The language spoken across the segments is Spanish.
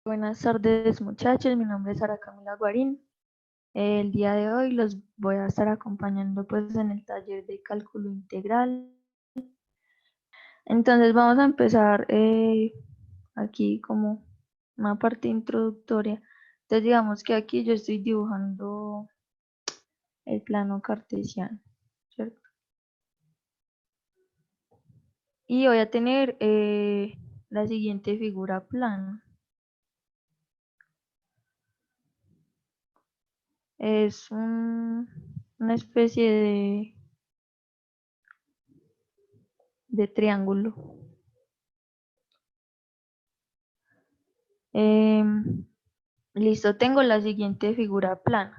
Buenas tardes muchachos, mi nombre es Sara Camila Guarín. El día de hoy los voy a estar acompañando pues en el taller de cálculo integral. Entonces vamos a empezar aquí como una parte introductoria. Entonces digamos que aquí yo estoy dibujando el plano cartesiano, ¿cierto? Y voy a tener la siguiente figura plana. Es una especie de triángulo. Listo, tengo la siguiente figura plana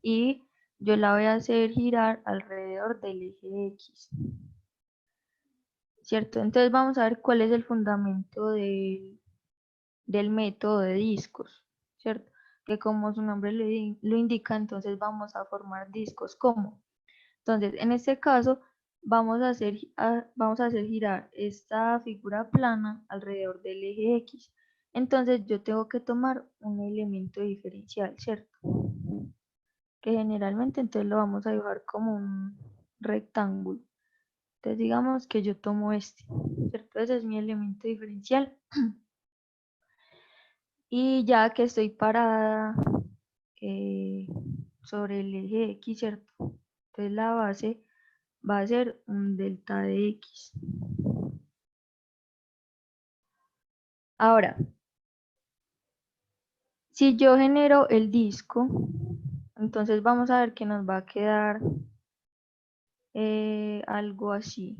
y yo la voy a hacer girar alrededor del eje X, ¿cierto? Entonces vamos a ver cuál es el fundamento del método de discos, ¿cierto? Que como su nombre lo indica, entonces vamos a formar discos. ¿Cómo? Entonces, en este caso, vamos a hacer girar esta figura plana alrededor del eje X. Entonces, yo tengo que tomar un elemento diferencial, ¿cierto? Que generalmente entonces lo vamos a dibujar como un rectángulo. Entonces, digamos que yo tomo este, ¿cierto? Ese es mi elemento diferencial. Y ya que estoy parada eh, sobre el eje X, ¿cierto? Entonces, la base va a ser un delta de X. Ahora, si yo genero el disco, entonces vamos a ver que nos va a quedar algo así.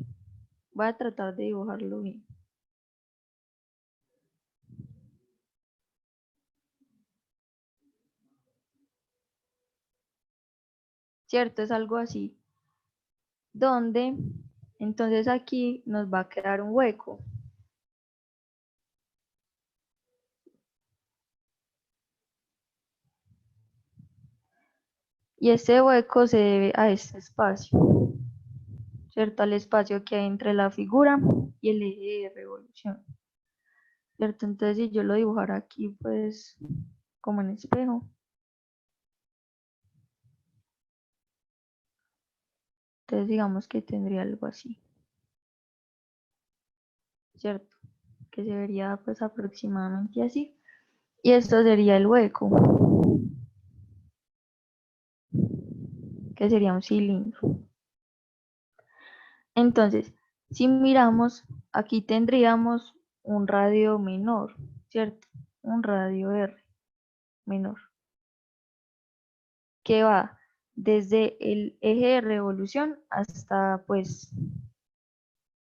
Voy a tratar de dibujarlo bien. ¿Cierto? Es algo así. Donde entonces aquí nos va a quedar un hueco. Y este hueco se debe a este espacio, ¿cierto? Al espacio que hay entre la figura y el eje de revolución, ¿cierto? Entonces si yo lo dibujara aquí, pues como en espejo, entonces digamos que tendría algo así, ¿cierto? Que se vería pues aproximadamente así. Y esto sería el hueco, que sería un cilindro. Entonces, si miramos, aquí tendríamos un radio menor, ¿cierto? Un radio R menor, que va desde el eje de revolución hasta pues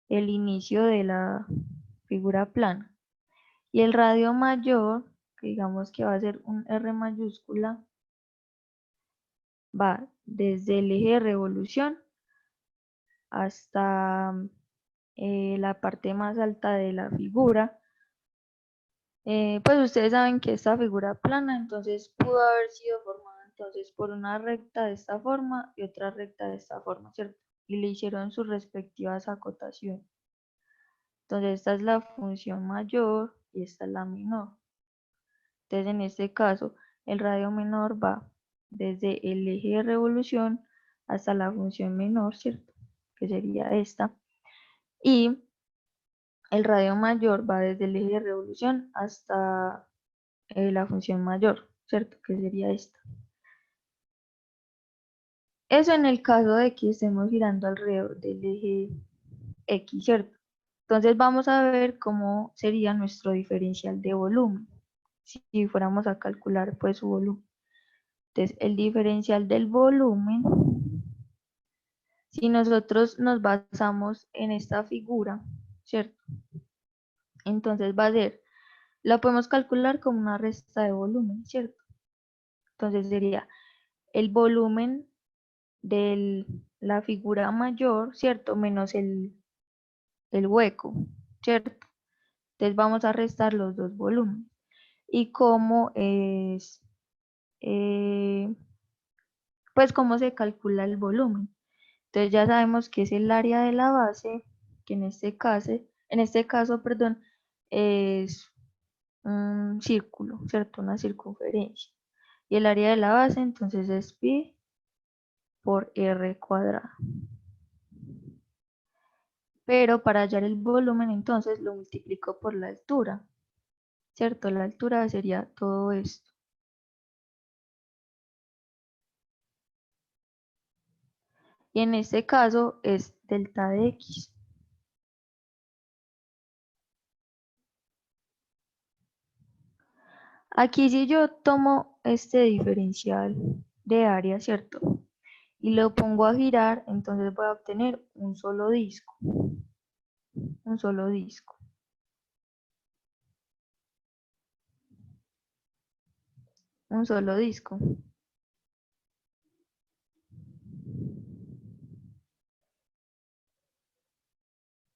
el inicio de la figura plana. Y el radio mayor, que digamos que va a ser un R mayúscula, va desde el eje de revolución hasta la parte más alta de la figura. Pues ustedes saben que esta figura plana entonces pudo haber sido formada entonces por una recta de esta forma y otra recta de esta forma, ¿cierto? Y le hicieron sus respectivas acotaciones. Entonces esta es la función mayor y esta es la menor. Entonces en este caso el radio menor va desde el eje de revolución hasta la función menor, ¿cierto? Que sería esta. Y el radio mayor va desde el eje de revolución hasta la función mayor, ¿cierto? Que sería esta. Eso en el caso de que estemos girando alrededor del eje X, ¿cierto? Entonces vamos a ver cómo sería nuestro diferencial de volumen, si fuéramos a calcular pues su volumen. Entonces el diferencial del volumen, si nosotros nos basamos en esta figura, ¿cierto? Entonces va a ser, la podemos calcular como una resta de volumen, ¿cierto? Entonces sería el volumen de la figura mayor, ¿cierto? Menos el hueco, ¿cierto? Entonces vamos a restar los dos volúmenes. Y cómo es, eh, pues cómo se calcula el volumen. Entonces ya sabemos que es el área de la base, que en este caso, perdón, es un círculo, ¿cierto? Una circunferencia. Y el área de la base entonces es pi por r cuadrado. Pero para hallar el volumen entonces lo multiplico por la altura, ¿cierto? La altura sería todo esto. Y en este caso es delta de x. Aquí si yo tomo este diferencial de área, ¿cierto? Y lo pongo a girar, entonces voy a obtener un solo disco. Un solo disco. Un solo disco.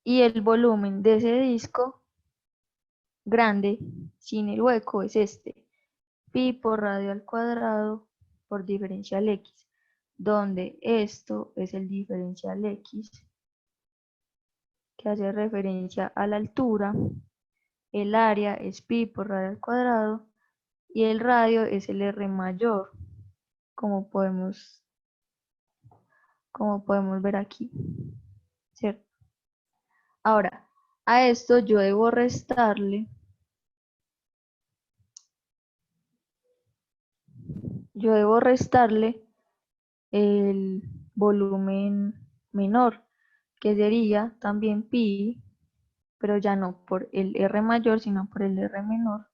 Y el volumen de ese disco grande, sin el hueco, es este. Pi por radio al cuadrado por diferencial x, donde esto es el diferencial x, que hace referencia a la altura, el área es pi por radio al cuadrado, y el radio es el r mayor, como podemos ver aquí, ¿cierto? Ahora, a esto yo debo restarle el volumen menor, que sería también pi, pero ya no por el R mayor, sino por el R menor,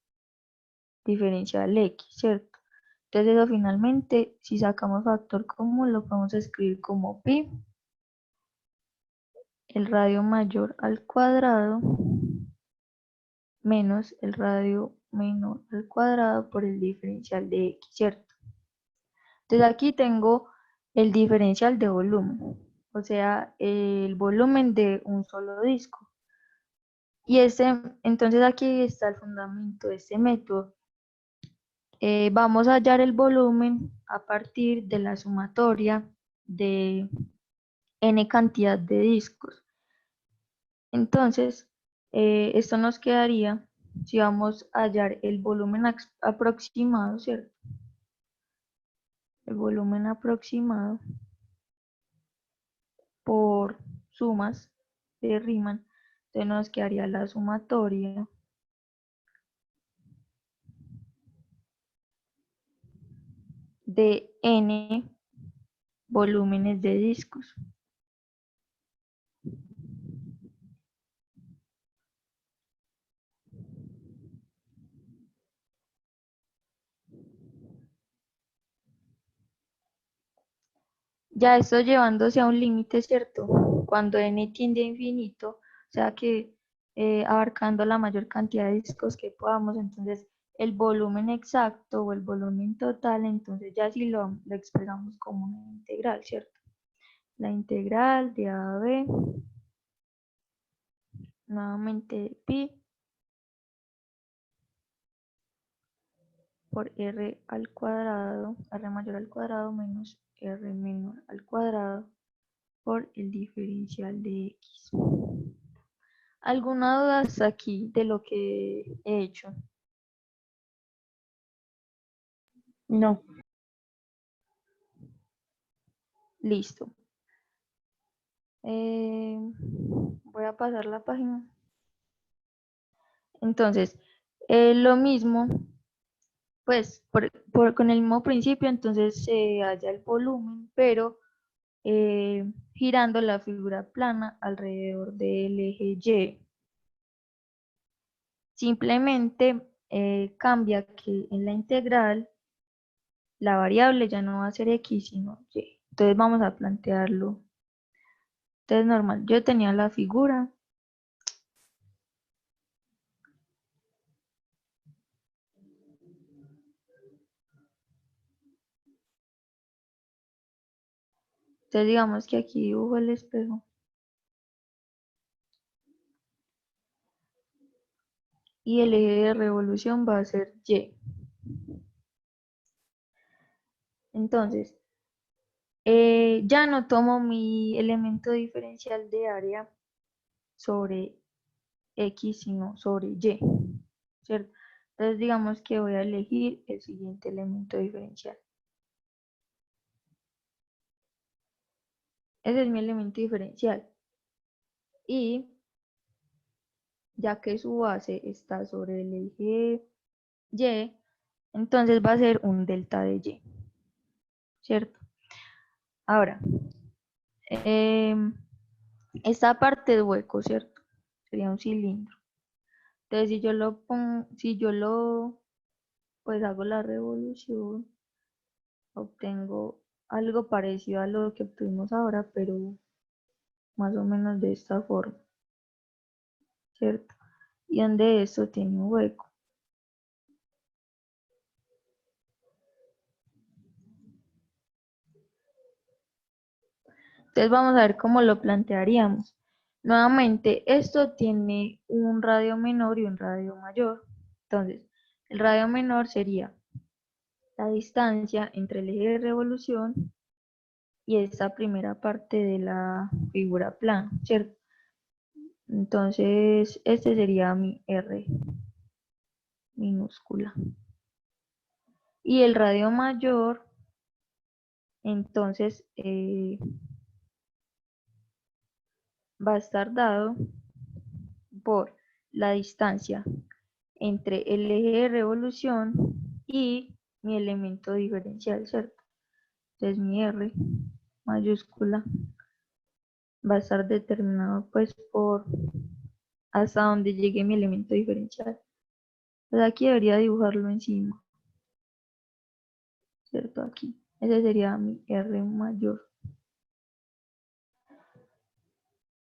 diferencial X, ¿cierto? Entonces eso finalmente, si sacamos factor común, lo podemos escribir como pi, el radio mayor al cuadrado, menos el radio menor al cuadrado por el diferencial de X, ¿cierto? Entonces aquí tengo el diferencial de volumen, o sea, el volumen de un solo disco. Y entonces aquí está el fundamento de este método. Vamos a hallar el volumen a partir de la sumatoria de n cantidad de discos. Entonces, esto nos quedaría si vamos a hallar el volumen aproximado, ¿cierto? El volumen aproximado por sumas de Riemann, entonces nos quedaría la sumatoria de n volúmenes de discos. Ya esto llevándose a un límite, ¿cierto? Cuando n tiende a infinito, o sea que abarcando la mayor cantidad de discos que podamos, entonces el volumen exacto o el volumen total, entonces ya si lo expresamos como una integral, ¿cierto? La integral de a a b, nuevamente pi por r al cuadrado, r mayor al cuadrado menos r menor al cuadrado por el diferencial de x. ¿Alguna duda hasta aquí de lo que he hecho? No. Listo. Voy a pasar la página. Entonces, lo mismo, pues con el mismo principio, entonces se halla el volumen, pero girando la figura plana alrededor del eje Y. Simplemente cambia que en la integral la variable ya no va a ser x, sino y. Entonces vamos a plantearlo. Entonces normal, yo tenía la figura. Entonces digamos que aquí dibujo el espejo. Y el eje de revolución va a ser y. Entonces, ya no tomo mi elemento diferencial de área sobre x, sino sobre y, ¿cierto? Entonces digamos que voy a elegir el siguiente elemento diferencial. Ese es mi elemento diferencial. Y ya que su base está sobre el eje Y, entonces va a ser un delta de Y, ¿cierto? Ahora, esta parte es hueco, ¿cierto? Sería un cilindro. Entonces, si yo lo pongo, pues hago la revolución, obtengo algo parecido a lo que obtuvimos ahora, pero más o menos de esta forma, ¿cierto? Y donde esto tiene un hueco. Entonces vamos a ver cómo lo plantearíamos. Nuevamente, esto tiene un radio menor y un radio mayor. Entonces, el radio menor sería la distancia entre el eje de revolución y esta primera parte de la figura plana, ¿cierto? Entonces, este sería mi R minúscula. Y el radio mayor, entonces, va a estar dado por la distancia entre el eje de revolución y mi elemento diferencial, ¿cierto? Entonces mi R mayúscula va a estar determinado pues por hasta donde llegue mi elemento diferencial. Entonces aquí debería dibujarlo encima, ¿cierto? Aquí. Ese sería mi R mayor.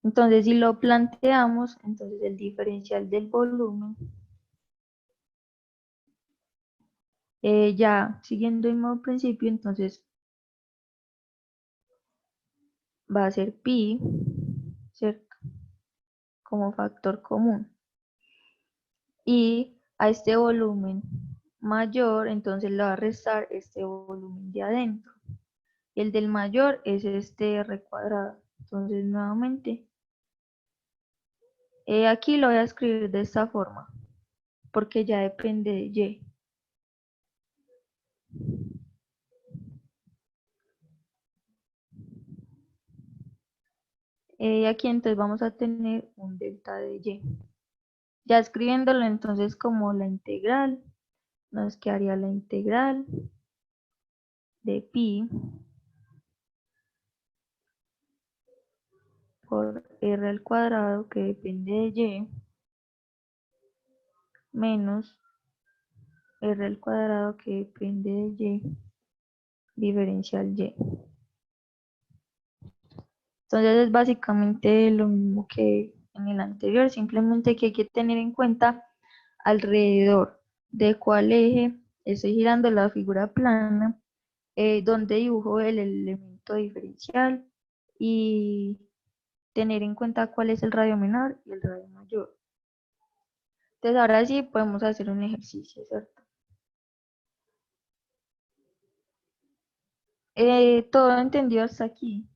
Entonces si lo planteamos, entonces el diferencial del volumen, ya siguiendo el mismo principio, entonces va a ser pi, ¿cierto? Como factor común. Y a este volumen mayor, entonces le va a restar este volumen de adentro. Y el del mayor es este R cuadrado. Entonces, nuevamente, aquí lo voy a escribir de esta forma, porque ya depende de Y. Aquí entonces vamos a tener un delta de Y. Ya escribiéndolo entonces como la integral, nos quedaría la integral de pi por R al cuadrado, que depende de Y, menos R al cuadrado, que depende de Y, diferencial Y. Entonces es básicamente lo mismo que en el anterior, simplemente que hay que tener en cuenta alrededor de cuál eje estoy girando la figura plana, donde dibujo el elemento diferencial y tener en cuenta cuál es el radio menor y el radio mayor. Entonces ahora sí podemos hacer un ejercicio, ¿cierto? Todo entendido hasta aquí.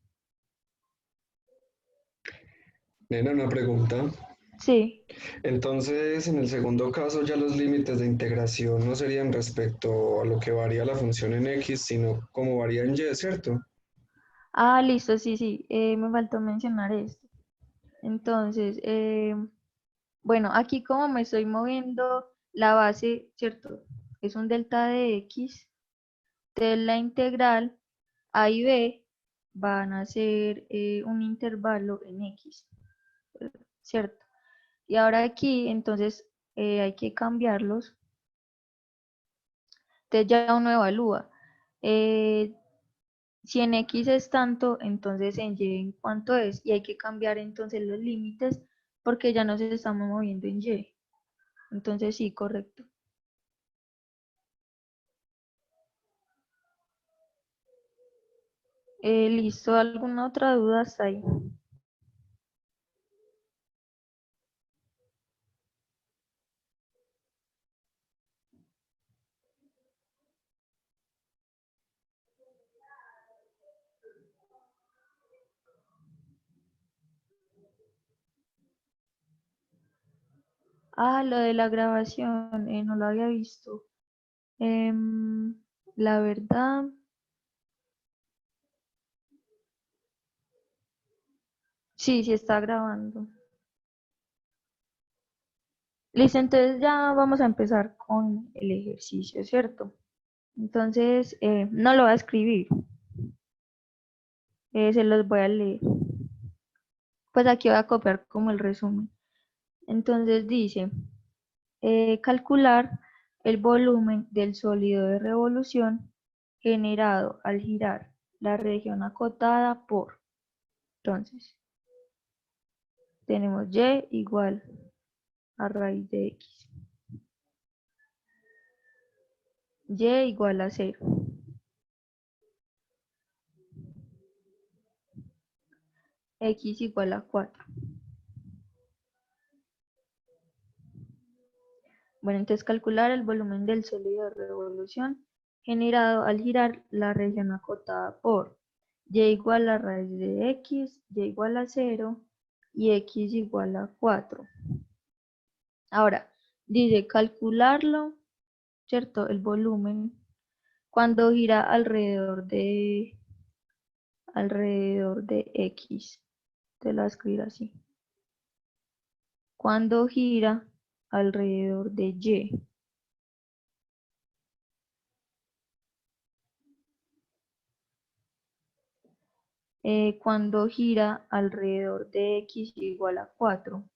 Nena, una pregunta. Sí. Entonces, en el segundo caso, ya los límites de integración no serían respecto a lo que varía la función en X, sino como varía en Y, ¿cierto? Ah, listo, sí, sí. Me faltó mencionar esto. Entonces, bueno, aquí como me estoy moviendo, la base, ¿cierto? Es un delta de X, de la integral A y B van a ser un intervalo en X, ¿cierto? Y ahora aquí, entonces, hay que cambiarlos. Entonces ya uno evalúa. eh, si en X es tanto, entonces en Y en cuánto es. Y hay que cambiar entonces los límites porque ya nos estamos moviendo en Y. Entonces sí, correcto. Listo, ¿alguna otra duda hasta ahí? Ah, lo de la grabación, no lo había visto. La verdad, sí está grabando. Listo, entonces ya vamos a empezar con el ejercicio, ¿cierto? Entonces, no lo voy a escribir, se los voy a leer. Pues aquí voy a copiar como el resumen. Entonces dice, calcular el volumen del sólido de revolución generado al girar la región acotada por. Entonces, tenemos y igual a raíz de x. Y igual a 0. X igual a 4. Bueno, entonces calcular el volumen del sólido de revolución generado al girar la región acotada por y igual a raíz de x, y igual a 0 y x igual a 4. Ahora, dice calcularlo, ¿cierto? El volumen cuando gira alrededor de x. Te lo voy a escribir así. Cuando gira alrededor de y. Cuando gira alrededor de x igual a 4.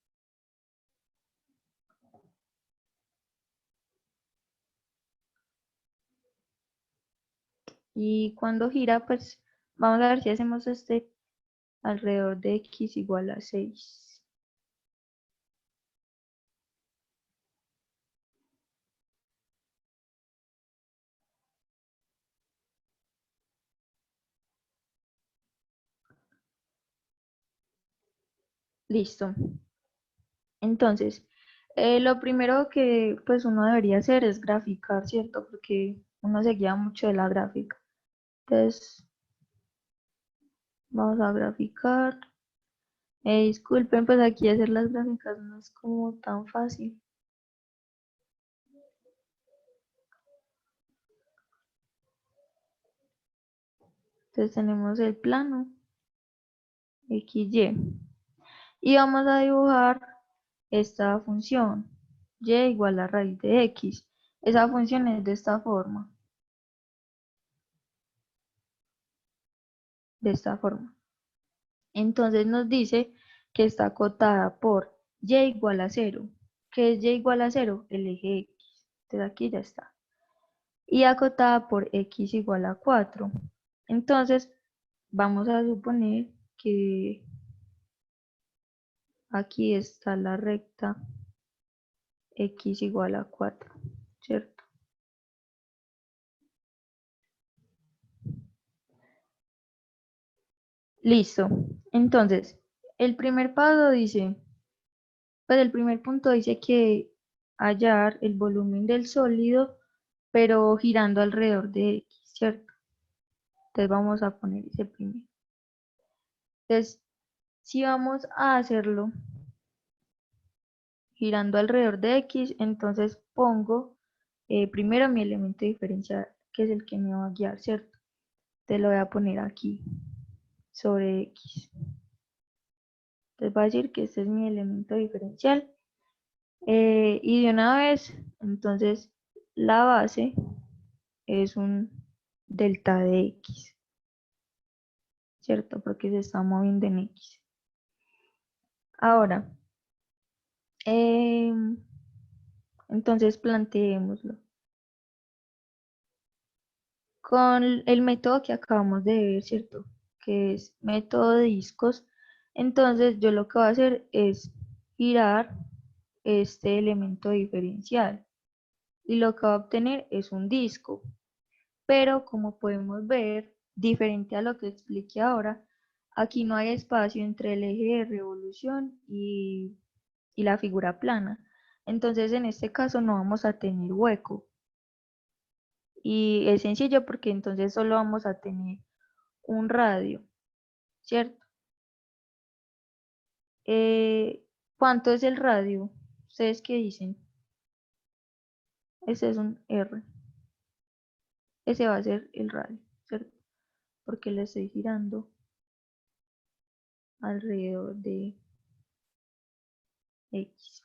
Y cuando gira, pues vamos a ver si hacemos este alrededor de x igual a 6. Listo. Entonces, lo primero que pues uno debería hacer es graficar, ¿cierto? Porque uno se guía mucho de la gráfica. Entonces, vamos a graficar. Disculpen, pues aquí hacer las gráficas no es como tan fácil. Entonces tenemos el plano XY. Y vamos a dibujar esta función. Y igual a raíz de X. Esa función es de esta forma. De esta forma. Entonces nos dice que está acotada por y igual a 0. ¿Qué es y igual a 0? El eje X. Entonces aquí ya está. Y acotada por x igual a 4. Entonces vamos a suponer que aquí está la recta x igual a 4, ¿cierto? Listo. Entonces, el primer paso dice, pues el primer punto dice que hallar el volumen del sólido, pero girando alrededor de x, ¿cierto? Entonces vamos a poner ese primero. Entonces, si vamos a hacerlo girando alrededor de x, entonces pongo primero mi elemento diferencial, que es el que me va a guiar, ¿cierto? Te lo voy a poner aquí, sobre x. Entonces va a decir que este es mi elemento diferencial. Y de una vez, entonces, la base es un delta de x, ¿cierto? Porque se está moviendo en x. Ahora, entonces planteémoslo. Con el método que acabamos de ver, ¿cierto? Que es método de discos. Entonces yo lo que voy a hacer es girar este elemento diferencial y lo que va a obtener es un disco. Pero como podemos ver, diferente a lo que expliqué ahora, aquí no hay espacio entre el eje de revolución y la figura plana. Entonces en este caso no vamos a tener hueco. Y es sencillo porque entonces solo vamos a tener un radio, ¿cierto? ¿Cuánto es el radio? ¿Ustedes qué dicen? Ese es un R. Ese va a ser el radio, ¿cierto? Porque le estoy girando alrededor de X.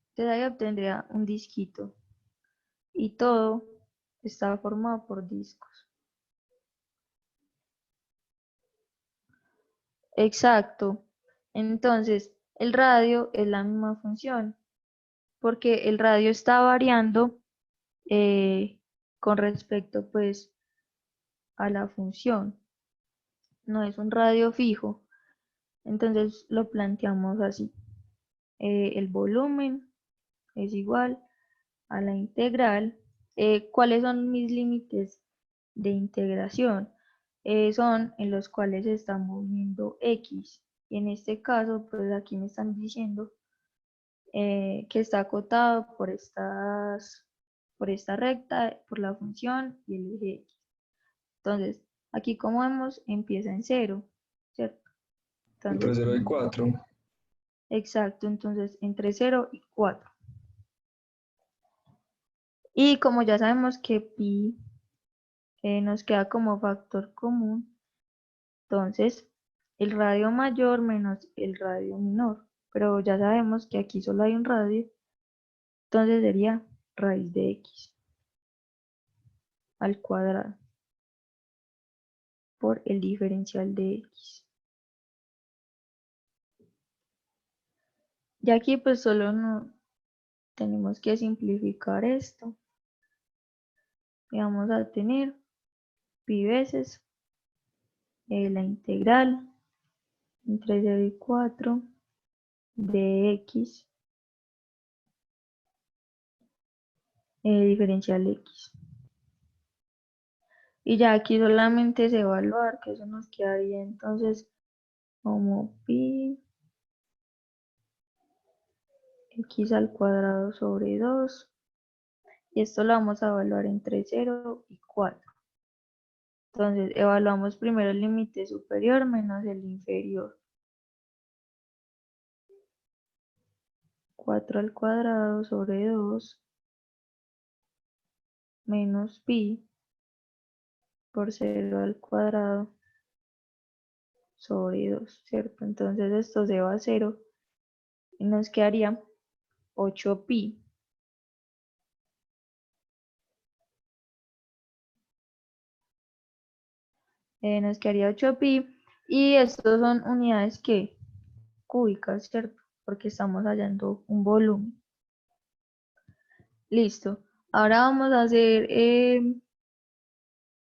Entonces ahí obtendría un disquito. Y todo está formado por discos. Exacto. Entonces, el radio es la misma función, porque el radio está variando con respecto pues a la función. No es un radio fijo. Entonces lo planteamos así. El volumen es igual a la integral. ¿Cuáles son mis límites de integración? Son en los cuales se está moviendo X. Y en este caso, pues aquí me están diciendo que está acotado por esta recta, por la función y el eje X. Entonces, aquí como vemos, empieza en 0, ¿cierto? Entre Entonces, 0 y 4. exacto, entonces entre 0 y 4. Y como ya sabemos que pi nos queda como factor común, entonces el radio mayor menos el radio menor. Pero ya sabemos que aquí solo hay un radio, entonces sería raíz de x al cuadrado por el diferencial de x. Y aquí pues solo no tenemos que simplificar esto. Y vamos a tener pi veces la integral entre 0 y 4 de x diferencial x. Y ya aquí solamente es evaluar, que eso nos quedaría entonces como pi x al cuadrado sobre 2. Y esto lo vamos a evaluar entre 0 y 4. Entonces evaluamos primero el límite superior menos el inferior. 4 al cuadrado sobre 2 menos pi por 0 al cuadrado sobre 2, ¿cierto? Entonces esto se va a 0 y nos quedaría 8 pi. Nos quedaría 8 pi y estos son unidades que cúbicas, ¿cierto? Porque estamos hallando un volumen. Listo. Ahora vamos a hacer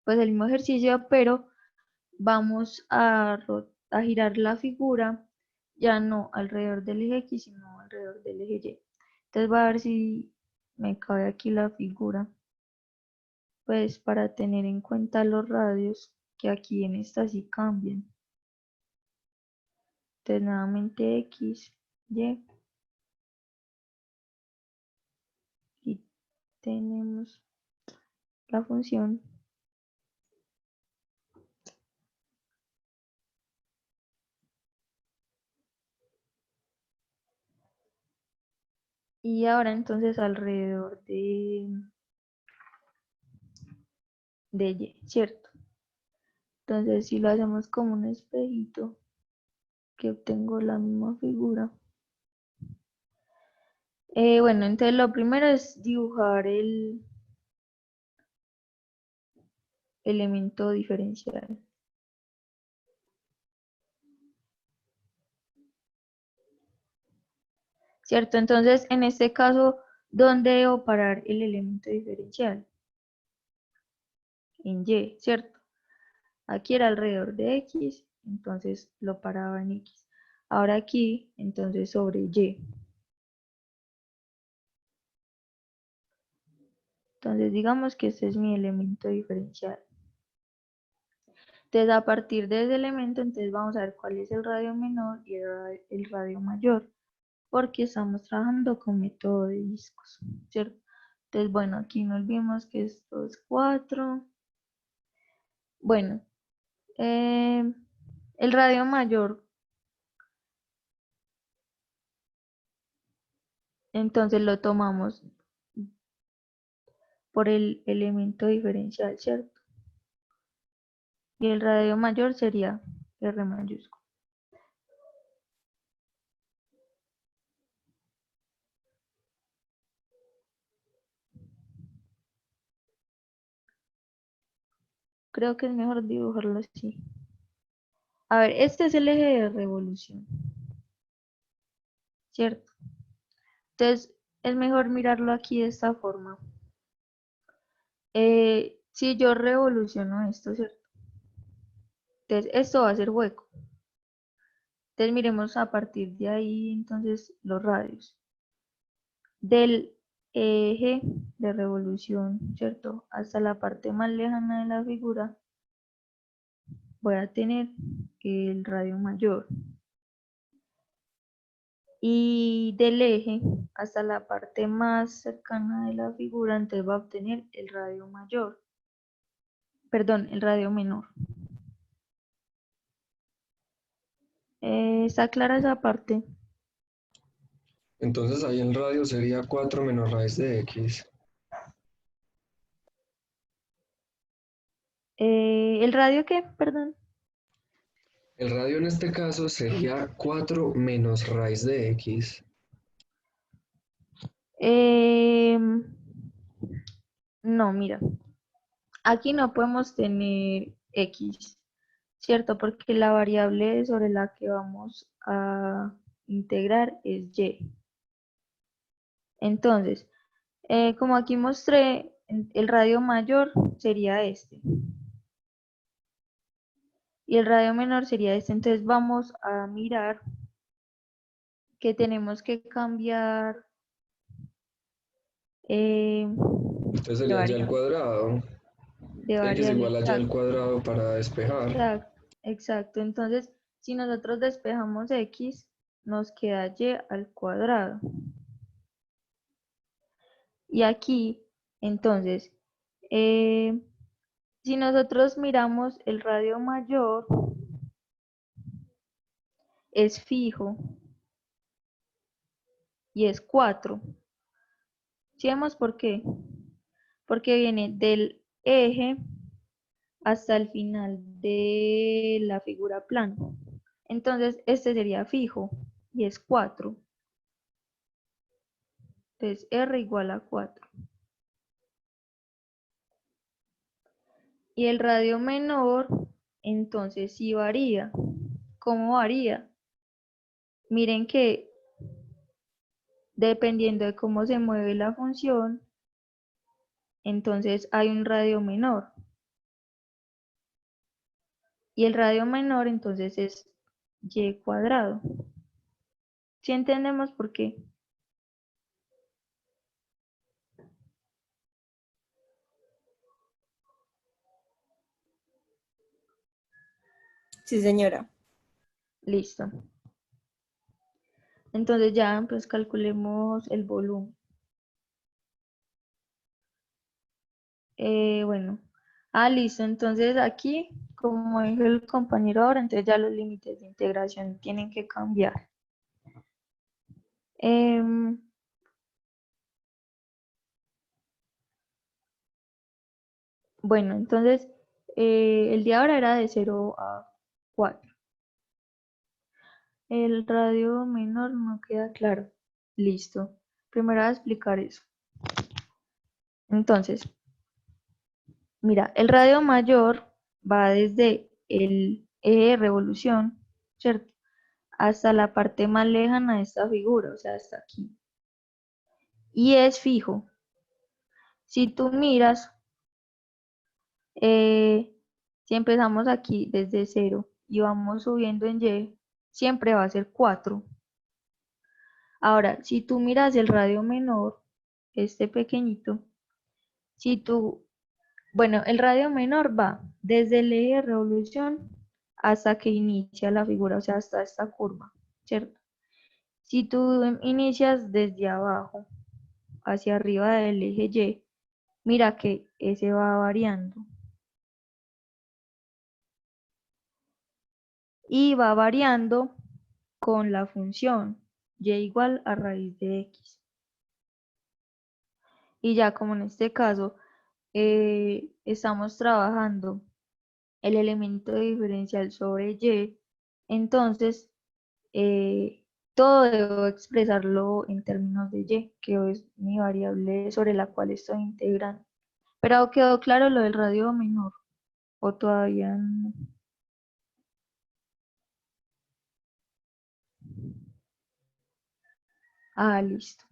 pues el mismo ejercicio, pero vamos a girar la figura ya no alrededor del eje X, sino alrededor del eje Y. Entonces voy a ver si me cabe aquí la figura, pues para tener en cuenta los radios, que aquí en esta sí cambian. Entonces nuevamente X, Y, y tenemos la función y ahora entonces alrededor de Y, ¿cierto? Entonces si lo hacemos como un espejito, que obtengo la misma figura. Bueno, entonces lo primero es dibujar el elemento diferencial. ¿Cierto? Entonces, en este caso, ¿dónde debo parar el elemento diferencial? En Y, ¿cierto? Aquí era alrededor de X, entonces lo paraba en X. Ahora aquí, entonces sobre Y. Entonces, digamos que este es mi elemento diferencial. Entonces, a partir de ese elemento, entonces vamos a ver cuál es el radio menor y el radio mayor, porque estamos trabajando con método de discos, ¿cierto? Entonces, bueno, aquí no olvidemos que esto es 4. Bueno, El radio mayor, entonces lo tomamos por el elemento diferencial, ¿cierto? Y el radio mayor sería R mayúsculo. Creo que es mejor dibujarlo así. A ver, este es el eje de revolución, ¿cierto? Entonces, es mejor mirarlo aquí de esta forma. Si yo revoluciono esto, ¿cierto? Entonces, esto va a ser hueco. Entonces, miremos a partir de ahí, entonces, los radios. Del eje de revolución, ¿cierto? Hasta la parte más lejana de la figura, voy a tener el radio mayor. Y del eje hasta la parte más cercana de la figura, entonces va a obtener el radio mayor. Perdón, el radio menor. ¿Está clara esa parte? Entonces ahí el radio sería 4 menos raíz de x. ¿El radio qué? Perdón. El radio en este caso sería 4 menos raíz de x. Em, no, mira. Aquí no podemos tener x, ¿cierto? Porque la variable sobre la que vamos a integrar es y. Entonces, como aquí mostré, el radio mayor sería este. Y el radio menor sería este. Entonces vamos a mirar que tenemos que cambiar Entonces de sería y al variable. cuadrado. De X variable, igual a y al exacto. cuadrado para despejar. Exacto, exacto. Entonces, si nosotros despejamos x, nos queda y al cuadrado. Y aquí, entonces, si nosotros miramos el radio mayor, es fijo y es 4. ¿Sí vemos por qué? Porque viene del eje hasta el final de la figura plana. Entonces, este sería fijo y es 4. Entonces, R igual a 4. Y el radio menor, entonces sí varía. ¿Cómo varía? Miren que dependiendo de cómo se mueve la función, entonces hay un radio menor. Y el radio menor entonces es y cuadrado. ¿Sí entendemos por qué? Sí, señora. Listo. Entonces ya pues calculemos el volumen. Bueno. Listo. Entonces aquí, como dijo el compañero ahora, entonces ya los límites de integración tienen que cambiar. Bueno, entonces el de ahora era de 0 a 4. El radio menor no queda claro. Listo. Primero voy a explicar eso. Entonces, mira, el radio mayor va desde el eje de revolución, ¿cierto? Hasta la parte más lejana de esta figura, o sea, hasta aquí. Y es fijo. Si tú miras, si empezamos aquí desde 0 y vamos subiendo en Y, siempre va a ser 4. Ahora, si tú miras el radio menor, este pequeñito, si tú, bueno, el radio menor va desde el eje de revolución hasta que inicia la figura, o sea, hasta esta curva, ¿cierto? Si tú inicias desde abajo hacia arriba del eje Y, mira que ese va variando. y va variando con la función y igual a raíz de x. Y ya como en este caso estamos trabajando el elemento diferencial sobre y, entonces todo debo expresarlo en términos de y, que es mi variable sobre la cual estoy integrando. Pero quedó claro lo del radio menor, o todavía no. Ah, listo.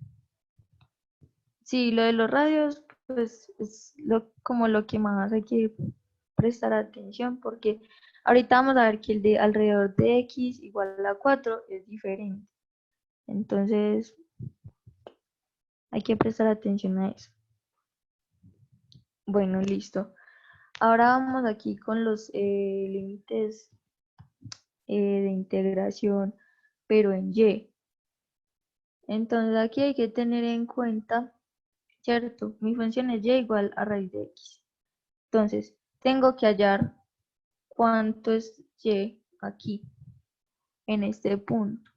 Sí, lo de los radios, pues es como lo que más hay que prestar atención, porque ahorita vamos a ver que el de alrededor de x igual a 4 es diferente. Entonces, hay que prestar atención a eso. Bueno, listo. Ahora vamos aquí con los límites de integración, pero en y. Entonces, aquí hay que tener en cuenta, ¿cierto? Mi función es y igual a raíz de x. Entonces, tengo que hallar cuánto es y aquí, en este punto,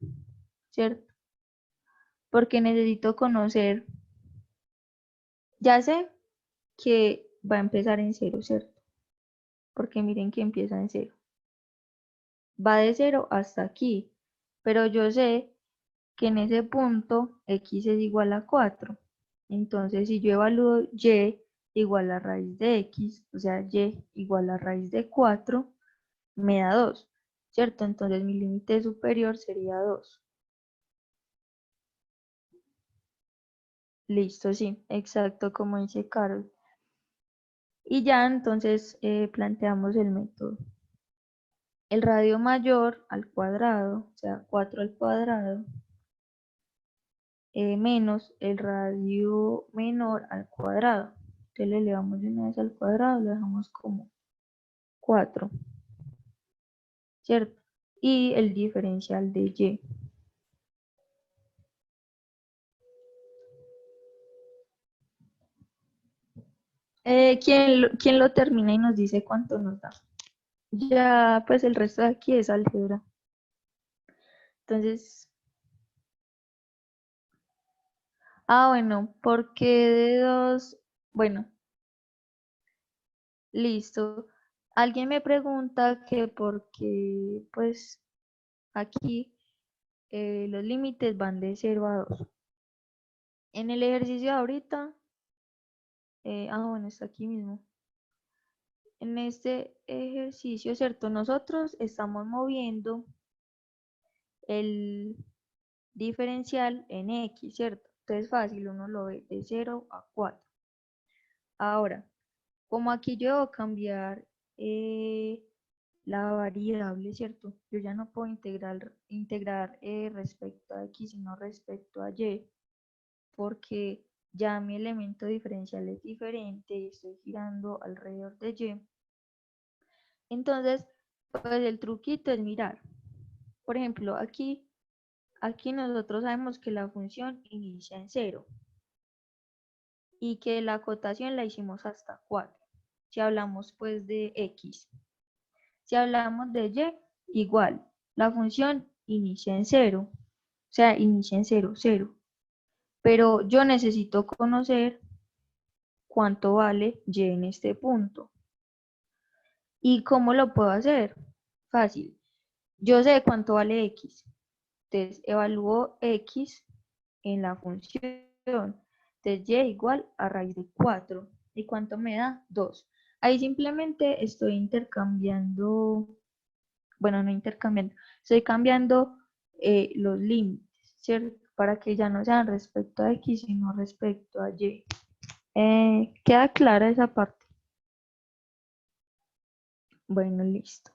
¿cierto? Porque necesito conocer, ya sé que va a empezar en 0, ¿cierto? Porque miren que empieza en 0. Va de 0 hasta aquí, pero yo sé que en ese punto x es igual a 4. Entonces, si yo evalúo y igual a raíz de x, o sea, y igual a raíz de 4, me da 2, ¿cierto? Entonces mi límite superior sería 2. Listo, sí, exacto como dice Carol. Y ya entonces planteamos el método. El radio mayor al cuadrado, o sea, 4 al cuadrado, menos el radio menor al cuadrado. Entonces le elevamos de una vez al cuadrado, lo dejamos como 4, ¿cierto? Y el diferencial de y. ¿Quién lo termina y nos dice cuánto nos da? Ya, pues el resto de aquí es álgebra. Entonces, bueno, ¿por qué de 2? Bueno, listo. Alguien me pregunta que por qué, pues, aquí los límites van de 0 a 2. En el ejercicio de ahorita, bueno, está aquí mismo. En este ejercicio, ¿cierto? Nosotros estamos moviendo el diferencial en x, ¿cierto? Entonces fácil, uno lo ve de 0 a 4. Ahora, como aquí yo debo cambiar la variable, ¿cierto? Yo ya no puedo integrar respecto a x, sino respecto a y, porque ya mi elemento diferencial es diferente y estoy girando alrededor de y. Entonces, pues el truquito es mirar. Por ejemplo, aquí nosotros sabemos que la función inicia en 0 y que la acotación la hicimos hasta 4. Si hablamos pues de x. Si hablamos de y, igual, la función inicia en 0, o sea, inicia en 0, 0. Pero yo necesito conocer cuánto vale y en este punto. ¿Y cómo lo puedo hacer? Fácil. Yo sé cuánto vale x. Entonces, evalúo x en la función. Entonces, y igual a raíz de 4. ¿Y cuánto me da? 2. Ahí simplemente estoy intercambiando, bueno, no intercambiando, estoy cambiando los límites, ¿cierto? Para que ya no sean respecto a x, sino respecto a y. ¿Queda clara esa parte? Bueno, listo.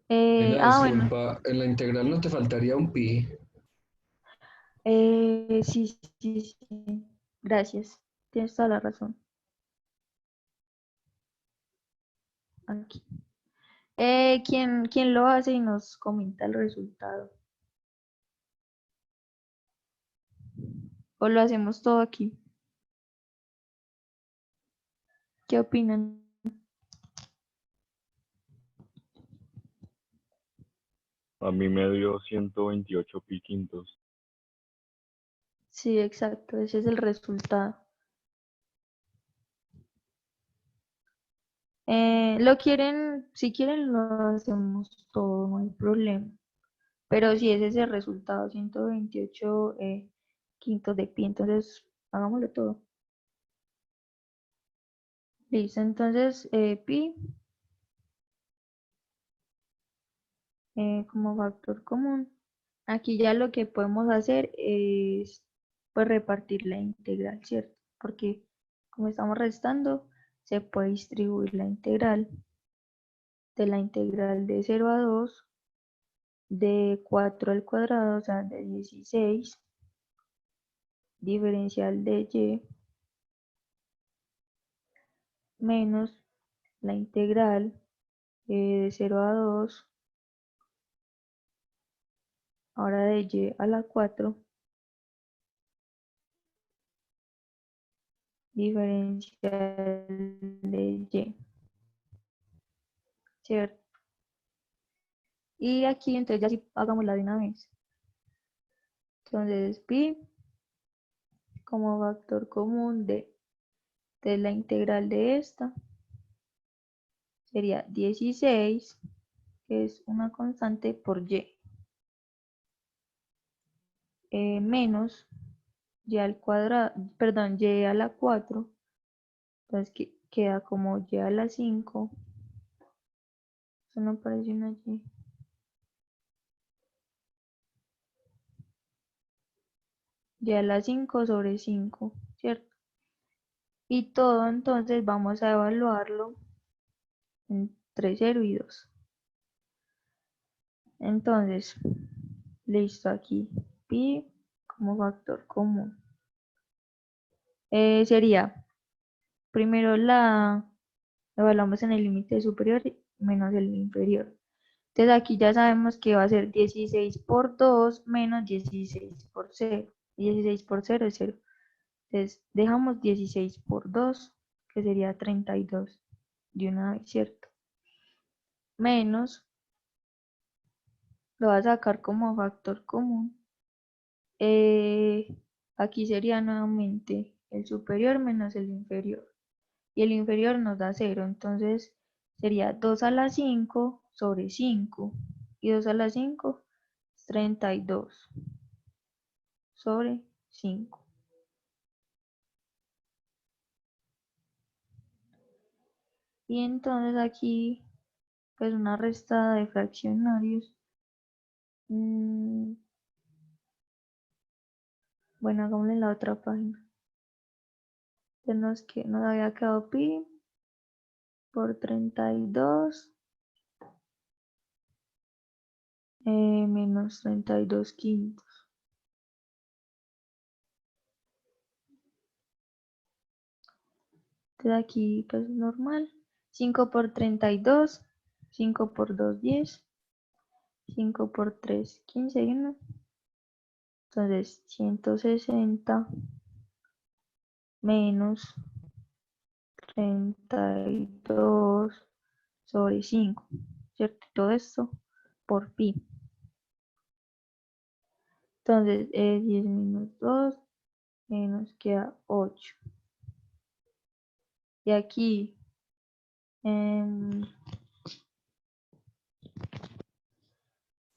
Nena, Bueno, disculpa, en la integral no te faltaría un pi. sí, sí, sí, gracias, tienes toda la razón. Aquí. ¿Quién lo hace y nos comenta el resultado? ¿O lo hacemos todo aquí? ¿Qué opinan? A mí me dio 128 pi quintos. Sí, exacto, ese es el resultado. Lo quieren, si quieren lo hacemos todo, no hay problema. Pero si ese es el resultado, 128 quintos de pi, entonces hagámoslo todo. Listo, entonces pi como factor común. Aquí ya lo que podemos hacer es pues repartir la integral, ¿cierto? Porque como estamos restando, se puede distribuir la integral de la integral de 0 a 2 de 4 al cuadrado, o sea, de 16, diferencial de y, menos la integral de 0 a 2, ahora de y a la 4, diferencial de y, ¿cierto? Y aquí entonces ya sí hagámosla de una vez. Entonces pi como factor común de la integral de esta sería 16, que es una constante por y, menos y al cuadrado, perdón, y a la 4, entonces queda como y a la 5, eso no parece una y a la 5 sobre 5, ¿cierto? Y todo entonces vamos a evaluarlo entre 0 y 2. Entonces, listo aquí, pi como factor común. Sería, primero la evaluamos en el límite superior menos el inferior. Entonces aquí ya sabemos que va a ser 16 por 2 menos 16 por 0. 16 por 0 es 0. Entonces dejamos 16 por 2, que sería 32 de una vez, ¿cierto? Menos, lo va a sacar como factor común. Aquí sería nuevamente el superior menos el inferior. Y el inferior nos da 0, entonces sería 2 a la 5 sobre 5. Y 2 a la 5 es 32 sobre 5. Y entonces aquí, pues una restada de fraccionarios. Bueno, hagámoslo en la otra página. Entonces nos había quedado pi por 32 menos 32 quintos. Entonces aquí pues normal. 5 por 32, 5 por 2, 10, 5 por 3, 15 y 1. Entonces 160 menos 32 sobre 5, ¿cierto? Todo esto por pi. Entonces 10 menos 2 nos queda 8. Y aquí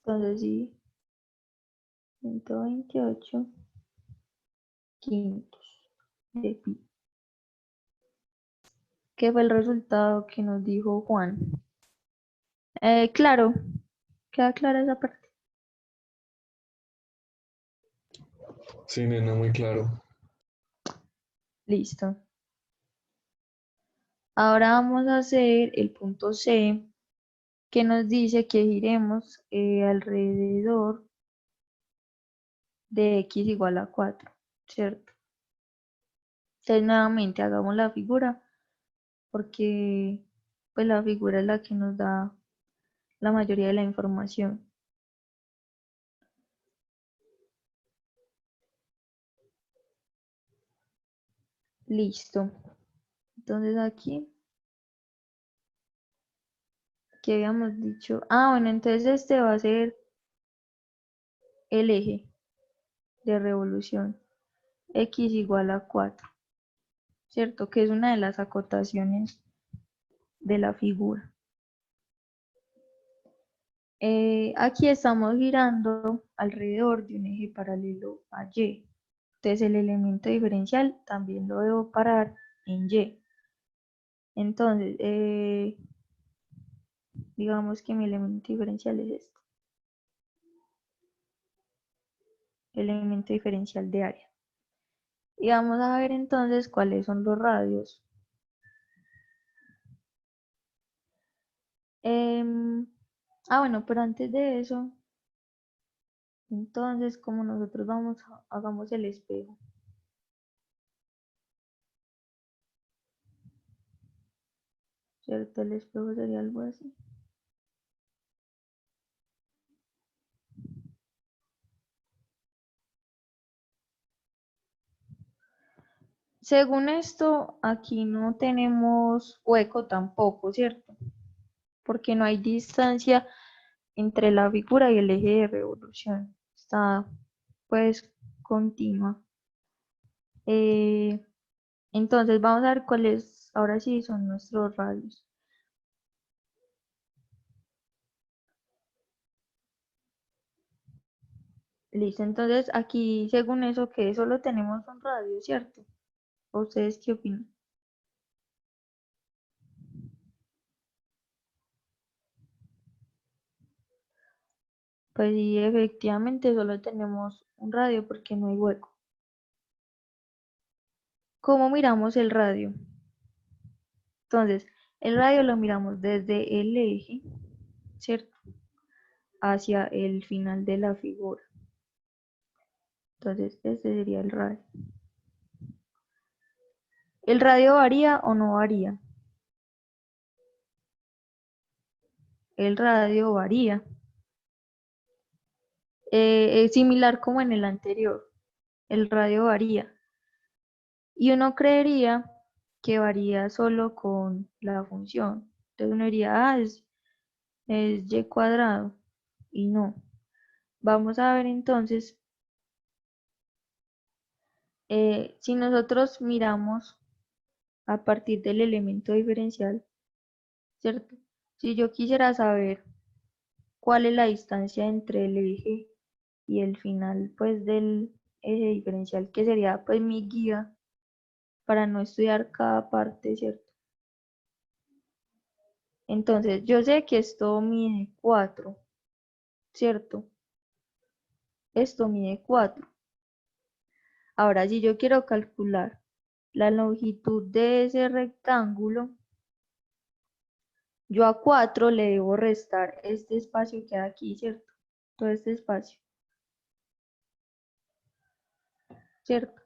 entonces sí, 128 quintos de pi. ¿Qué fue el resultado que nos dijo Juan? Claro, queda clara esa parte. Sí, nena, muy claro. Listo. Ahora vamos a hacer el punto C, que nos dice que giremos alrededor de x igual a 4, ¿cierto? Entonces nuevamente hagamos la figura, porque pues la figura es la que nos da la mayoría de la información. Listo. Entonces aquí, ¿qué habíamos dicho? Ah, bueno, entonces este va a ser el eje de revolución, x igual a 4, ¿cierto? Que es una de las acotaciones de la figura. Aquí estamos girando alrededor de un eje paralelo a y. Entonces el elemento diferencial también lo debo parar en y. Entonces, digamos que mi elemento diferencial es este. El elemento diferencial de área. Y vamos a ver entonces cuáles son los radios. Bueno, pero antes de eso, entonces como nosotros hagamos el espejo. ¿Cierto? El espejo sería algo así. Según esto, aquí no tenemos hueco tampoco, ¿cierto? Porque no hay distancia entre la figura y el eje de revolución. Está, pues, continua. Entonces, vamos a ver cuáles, ahora sí, son nuestros radios. Listo, entonces aquí, según eso, que solo tenemos un radio, ¿cierto? ¿Ustedes qué opinan? Pues sí, efectivamente solo tenemos un radio porque no hay hueco. ¿Cómo miramos el radio? Entonces, el radio lo miramos desde el eje, ¿cierto? Hacia el final de la figura. Entonces, este sería el radio. ¿El radio varía o no varía? El radio varía. Es similar como en el anterior. El radio varía. Y uno creería que varía solo con la función. Entonces uno diría, es y cuadrado. Y no. Vamos a ver entonces, si nosotros miramos a partir del elemento diferencial, ¿cierto? Si yo quisiera saber cuál es la distancia entre el eje y el final, pues, del eje diferencial, que sería, pues, mi guía para no estudiar cada parte, ¿cierto? Entonces, yo sé que esto mide 4, ¿cierto? Esto mide 4. Ahora, si yo quiero calcular la longitud de ese rectángulo, yo a 4 le debo restar este espacio que hay aquí, ¿cierto? Todo este espacio, ¿cierto?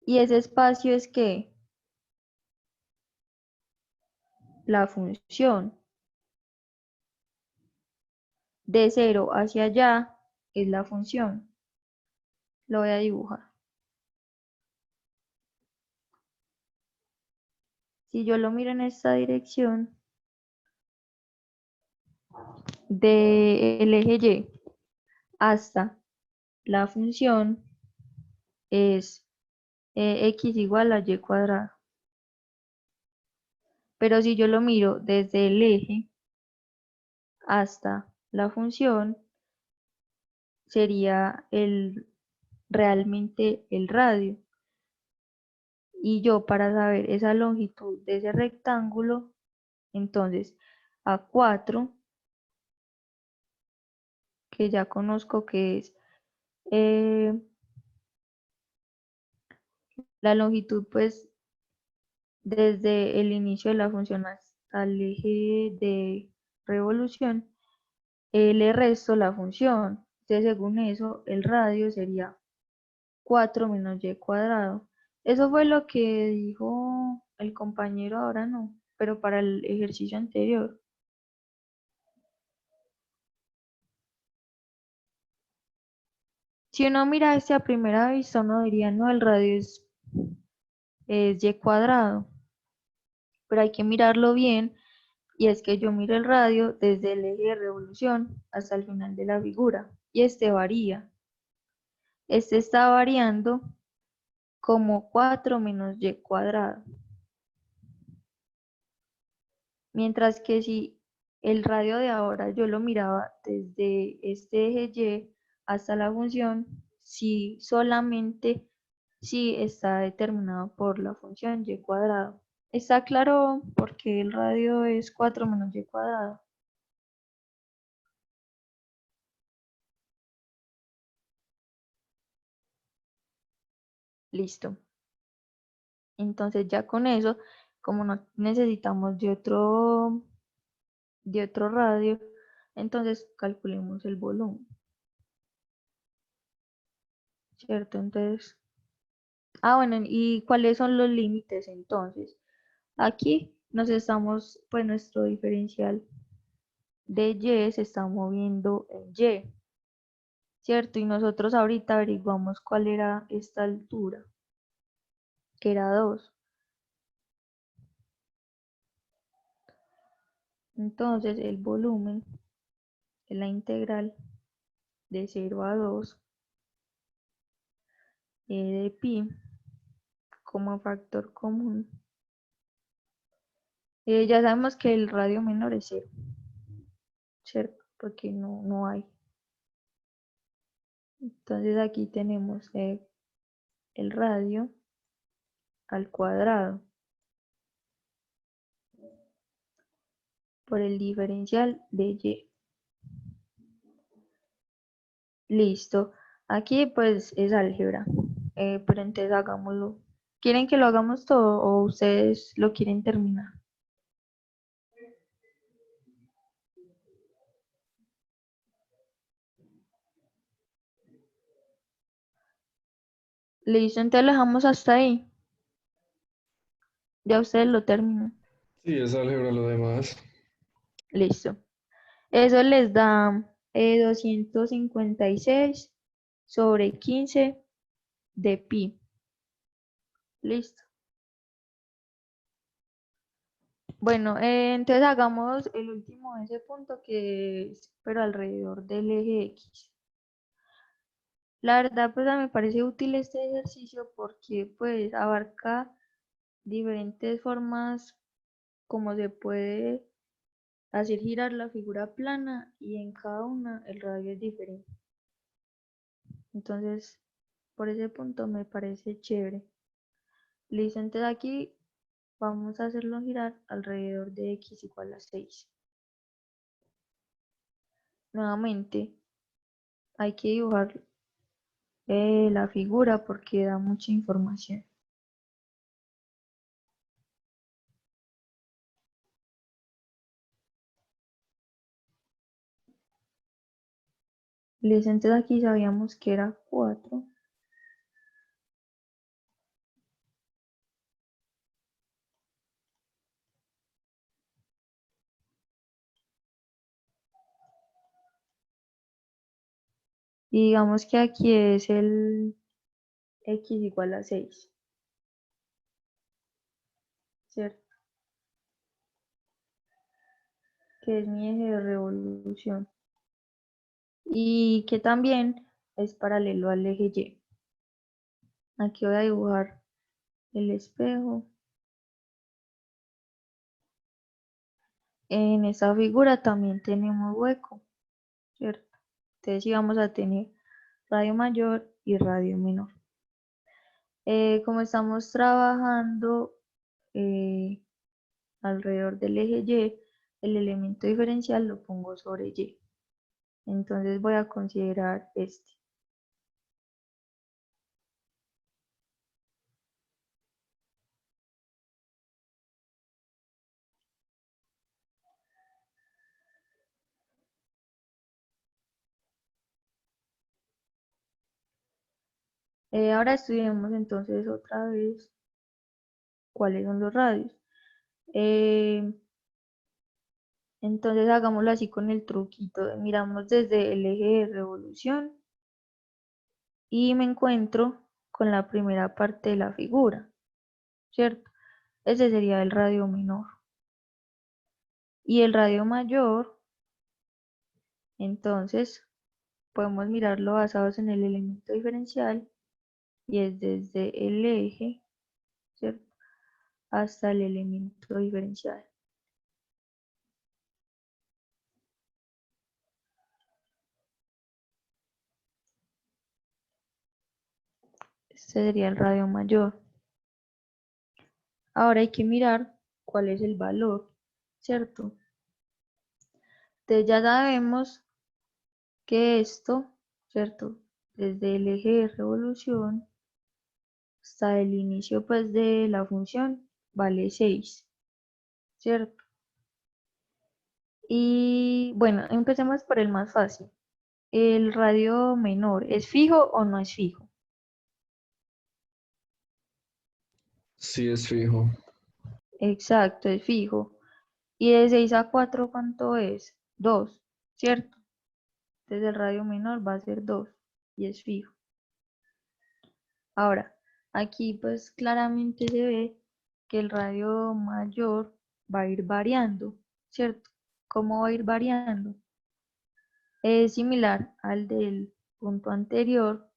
Y ese espacio es que la función de 0 hacia allá es la función. Lo voy a dibujar. Si yo lo miro en esta dirección del eje Y hasta la función es x igual a y cuadrado. Pero si yo lo miro desde el eje hasta la función, sería realmente el radio. Y yo, para saber esa longitud de ese rectángulo, entonces a 4, que ya conozco que es la longitud, pues, desde el inicio de la función hasta el eje de revolución, le resto la función. Entonces, según eso, el radio sería 4 menos y cuadrado. Eso fue lo que dijo el compañero, ahora no, pero para el ejercicio anterior. Si uno mira este a primera vista, uno diría, no, el radio es y cuadrado. Pero hay que mirarlo bien, y es que yo miro el radio desde el eje de revolución hasta el final de la figura. y este varía. Este está variando como 4 menos y cuadrado. Mientras que si el radio de ahora yo lo miraba desde este eje Y hasta la función, si solamente si está determinado por la función y cuadrado. ¿Está claro porque el radio es 4 menos y cuadrado? Listo. Entonces ya con eso, como no necesitamos de otro radio, entonces calculemos el volumen. ¿Cierto? Entonces, bueno, ¿y cuáles son los límites entonces? Aquí pues nuestro diferencial de Y se está moviendo en Y, ¿cierto? Y nosotros ahorita averiguamos cuál era esta altura, que era 2. Entonces el volumen es la integral de 0 a 2 de pi como factor común. Ya sabemos que el radio menor es 0, ¿cierto? Porque no hay. Entonces aquí tenemos el radio al cuadrado por el diferencial de Y. Listo. Aquí pues es álgebra. Pero entonces hagámoslo. ¿Quieren que lo hagamos todo o ustedes lo quieren terminar? Listo, entonces lo dejamos hasta ahí. Ya ustedes lo terminan. Sí, es álgebra lo demás. Listo. Eso les da 256 sobre 15 de pi. Listo. Bueno, entonces hagamos el último de ese punto que es, pero alrededor del eje X. La verdad, pues a mí me parece útil este ejercicio porque pues abarca diferentes formas como se puede hacer girar la figura plana y en cada una el radio es diferente. Entonces, por ese punto me parece chévere. Listo, entonces aquí vamos a hacerlo girar alrededor de x igual a 6. Nuevamente, hay que dibujar la figura porque da mucha información. Listo, entonces aquí sabíamos que era 4. Y digamos que aquí es el x igual a 6, ¿cierto? Que es mi eje de revolución. Y que también es paralelo al eje Y. Aquí voy a dibujar el espejo. En esta figura también tenemos hueco, ¿cierto? Entonces sí vamos a tener radio mayor y radio menor. Como estamos trabajando alrededor del eje Y, el elemento diferencial lo pongo sobre Y. Entonces voy a considerar este. Ahora estudiemos entonces otra vez cuáles son los radios. Entonces hagámoslo así con el truquito. Miramos desde el eje de revolución y me encuentro con la primera parte de la figura, ¿cierto? Ese sería el radio menor. Y el radio mayor, entonces, podemos mirarlo basados en el elemento diferencial y es desde el eje, ¿cierto? Hasta el elemento diferencial. Este sería el radio mayor. Ahora hay que mirar cuál es el valor, ¿cierto? Entonces ya sabemos que esto, ¿cierto? Desde el eje de revolución hasta el inicio pues de la función vale 6, ¿cierto? Y bueno, empecemos por el más fácil. ¿El radio menor es fijo o no es fijo? Sí, es fijo. Exacto, es fijo. ¿Y de 6 a 4 cuánto es? 2, ¿cierto? Entonces el radio menor va a ser 2 y es fijo. Ahora, aquí pues claramente se ve que el radio mayor va a ir variando, ¿cierto? ¿Cómo va a ir variando? Es similar al del punto anterior,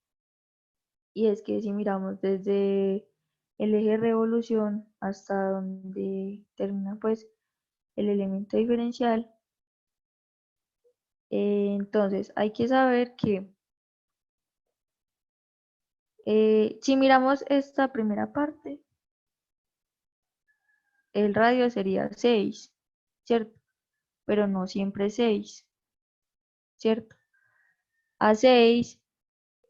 y es que si miramos desde el eje de revolución hasta donde termina pues el elemento diferencial, entonces hay que saber que si miramos esta primera parte, el radio sería 6, ¿cierto? Pero no siempre 6, ¿cierto? A 6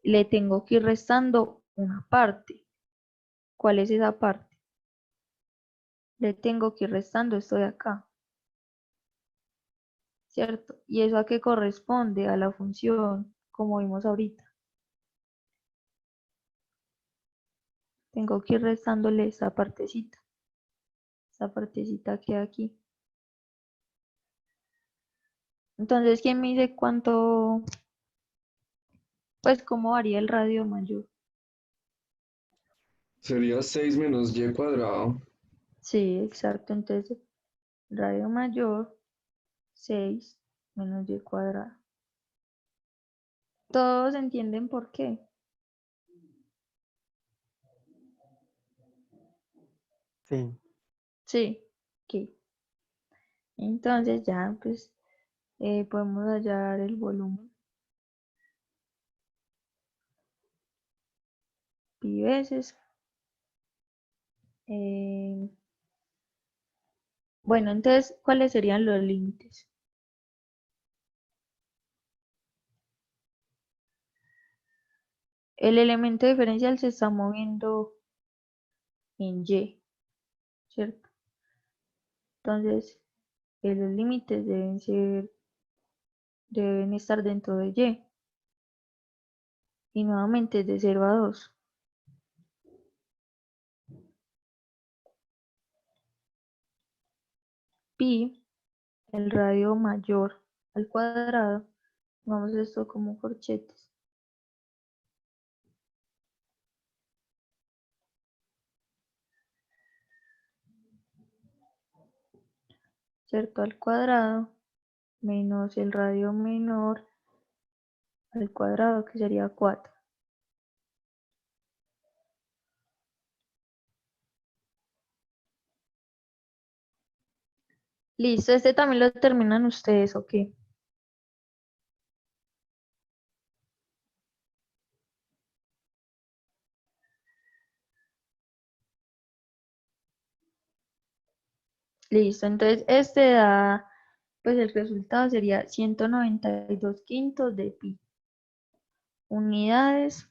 le tengo que ir restando una parte. ¿Cuál es esa parte? Le tengo que ir restando esto de acá, ¿cierto? ¿Y eso a qué corresponde? A la función, como vimos ahorita. Tengo que ir restándole esta partecita. Esta partecita que aquí. Entonces, ¿quién me dice cuánto, pues cómo varía el radio mayor? Sería 6 menos y cuadrado. Sí, exacto. Entonces, radio mayor, 6 menos y cuadrado. ¿Todos entienden por qué? Sí. Sí. Ok. Entonces ya, pues, podemos hallar el volumen. Pi veces. Bueno, entonces, ¿cuáles serían los límites? El elemento diferencial se está moviendo en Y, ¿cierto? Entonces, los límites deben estar dentro de Y. Y nuevamente de 0 a 2. Pi, el radio mayor al cuadrado. Vamos a esto como corchetes. ¿Cierto? Al cuadrado menos el radio menor al cuadrado, que sería 4. Listo, este también lo terminan ustedes, ¿ok? Listo, entonces este da, pues el resultado sería 192 quintos de pi. Unidades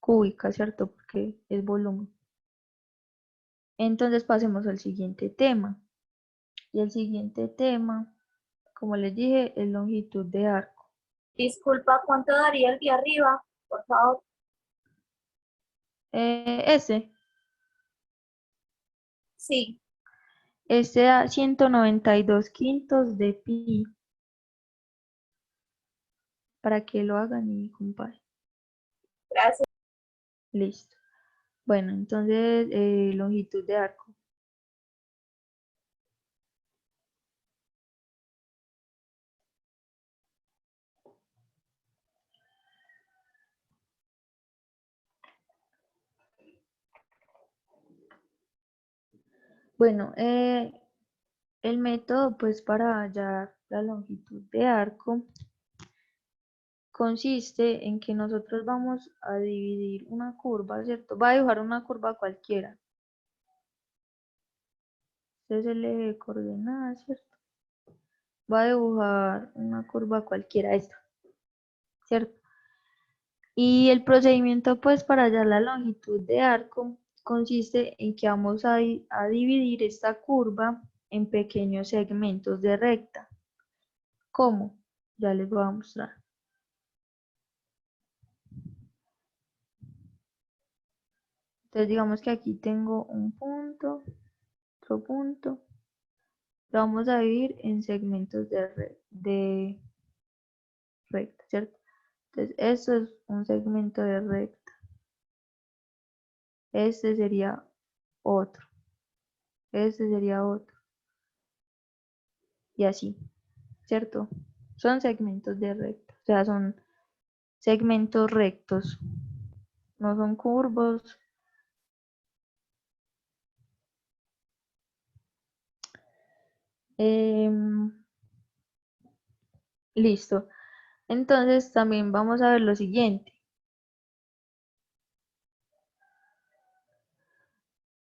cúbicas, ¿cierto? Porque es volumen. Entonces pasemos al siguiente tema. Y el siguiente tema, como les dije, es longitud de arco. Disculpa, ¿cuánto daría el de arriba? Por favor. Este Sí, da 192 quintos de pi. Para que lo hagan y comparen. gracias. Listo. Bueno, entonces longitud de arco. Bueno, el método pues para hallar la longitud de arco consiste en que nosotros vamos a dividir una curva, ¿cierto? Va a dibujar una curva cualquiera. Este es el eje de coordenadas, ¿cierto? Va a dibujar una curva cualquiera, esta, ¿cierto? Y el procedimiento pues para hallar la longitud de arco consiste en que vamos a dividir esta curva en pequeños segmentos de recta. ¿Cómo? Ya les voy a mostrar. Entonces digamos que aquí tengo un punto, otro punto. Lo vamos a dividir en segmentos de recta, ¿cierto? Entonces esto es un segmento de recta. Este sería otro. Este sería otro. Y así, ¿cierto? Son segmentos de recta. O sea, son segmentos rectos. No son curvos. Listo. Entonces también vamos a ver lo siguiente.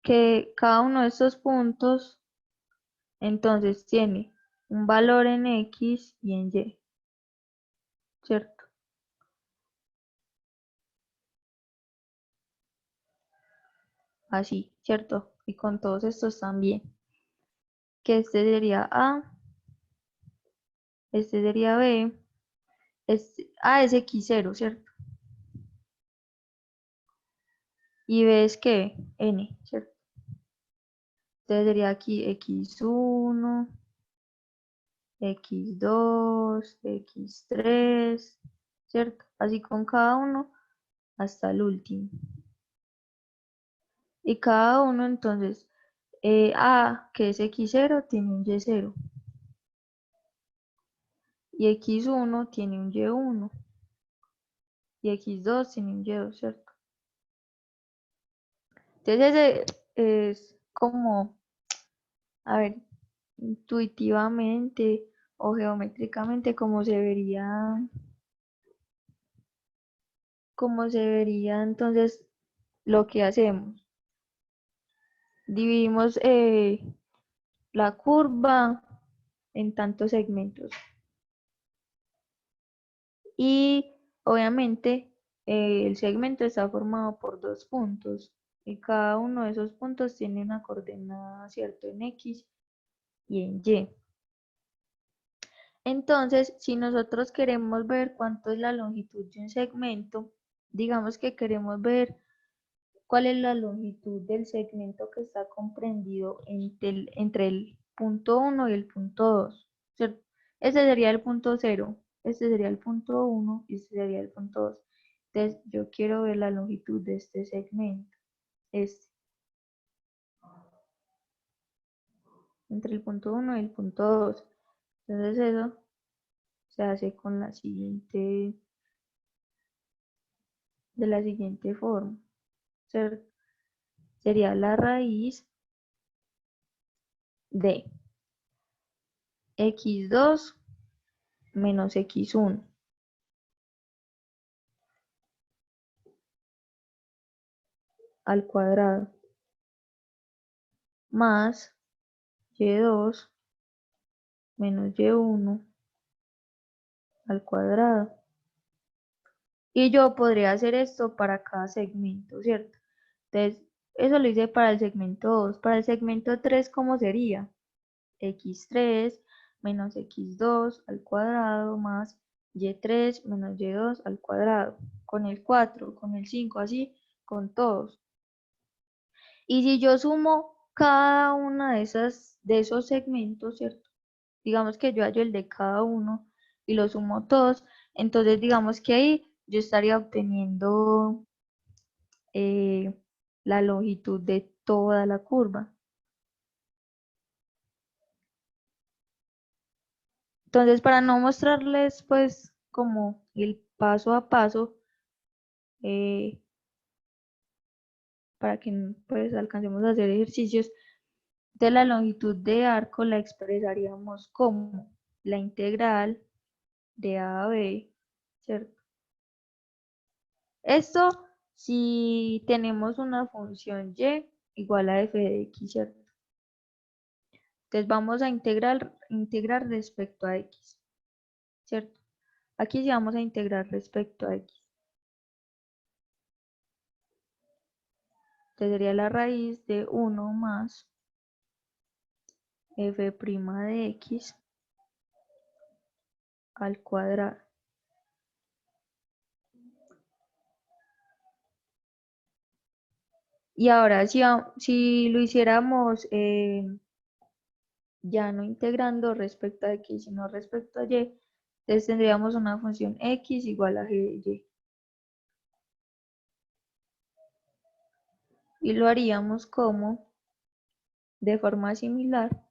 Que cada uno de estos puntos entonces tiene un valor en X y en Y. ¿Cierto? Así, ¿cierto? Y con todos estos también. Que este sería A, este sería B, A es X0, ¿cierto? Y B es que N, ¿cierto? Entonces sería aquí X1, X2, X3, ¿cierto? Así con cada uno hasta el último. Y cada uno entonces, A, que es X0, tiene un Y0. Y X1 tiene un Y1. Y X2 tiene un Y2, ¿cierto? Entonces ese es como, a ver, intuitivamente o geométricamente como se vería entonces lo que hacemos. Dividimos la curva en tantos segmentos. Y obviamente el segmento está formado por dos puntos. Y cada uno de esos puntos tiene una coordenada, ¿cierto? En X y en Y. Entonces, si nosotros queremos ver cuánto es la longitud de un segmento, digamos que queremos ver cuál es la longitud del segmento que está comprendido entre el punto 1 y el punto 2, ¿cierto? Ese sería el punto 0, este sería el punto 1 y este sería el punto 2. Entonces, yo quiero ver la longitud de este segmento, entre el punto 1 y el punto 2. Entonces, eso se hace con la siguiente forma, ¿cierto? Sería la raíz de x2 menos x1 al cuadrado más y2 menos y1 al cuadrado. Y yo podría hacer esto para cada segmento, ¿cierto? Entonces, eso lo hice para el segmento 2. Para el segmento 3, ¿cómo sería? x3 menos x2 al cuadrado más y3 menos y2 al cuadrado. Con el 4, con el 5, así, con todos. Y si yo sumo cada una de esos segmentos, ¿cierto? Digamos que yo hallo el de cada uno y lo sumo todos, entonces digamos que ahí yo estaría obteniendo la longitud de toda la curva. Entonces, para no mostrarles pues como el paso a paso, eh, para que pues alcancemos a hacer ejercicios, de la longitud de arco la expresaríamos como la integral de a a b, ¿cierto? Esto si tenemos una función y igual a f de x, ¿cierto? Entonces vamos a integrar respecto a x, ¿cierto? Aquí sí vamos a integrar respecto a x. Entonces sería la raíz de 1 más f' de x al cuadrado. Y ahora si lo hiciéramos ya no integrando respecto a x, sino respecto a y, entonces tendríamos una función x igual a g de y. Y lo haríamos como, de forma similar,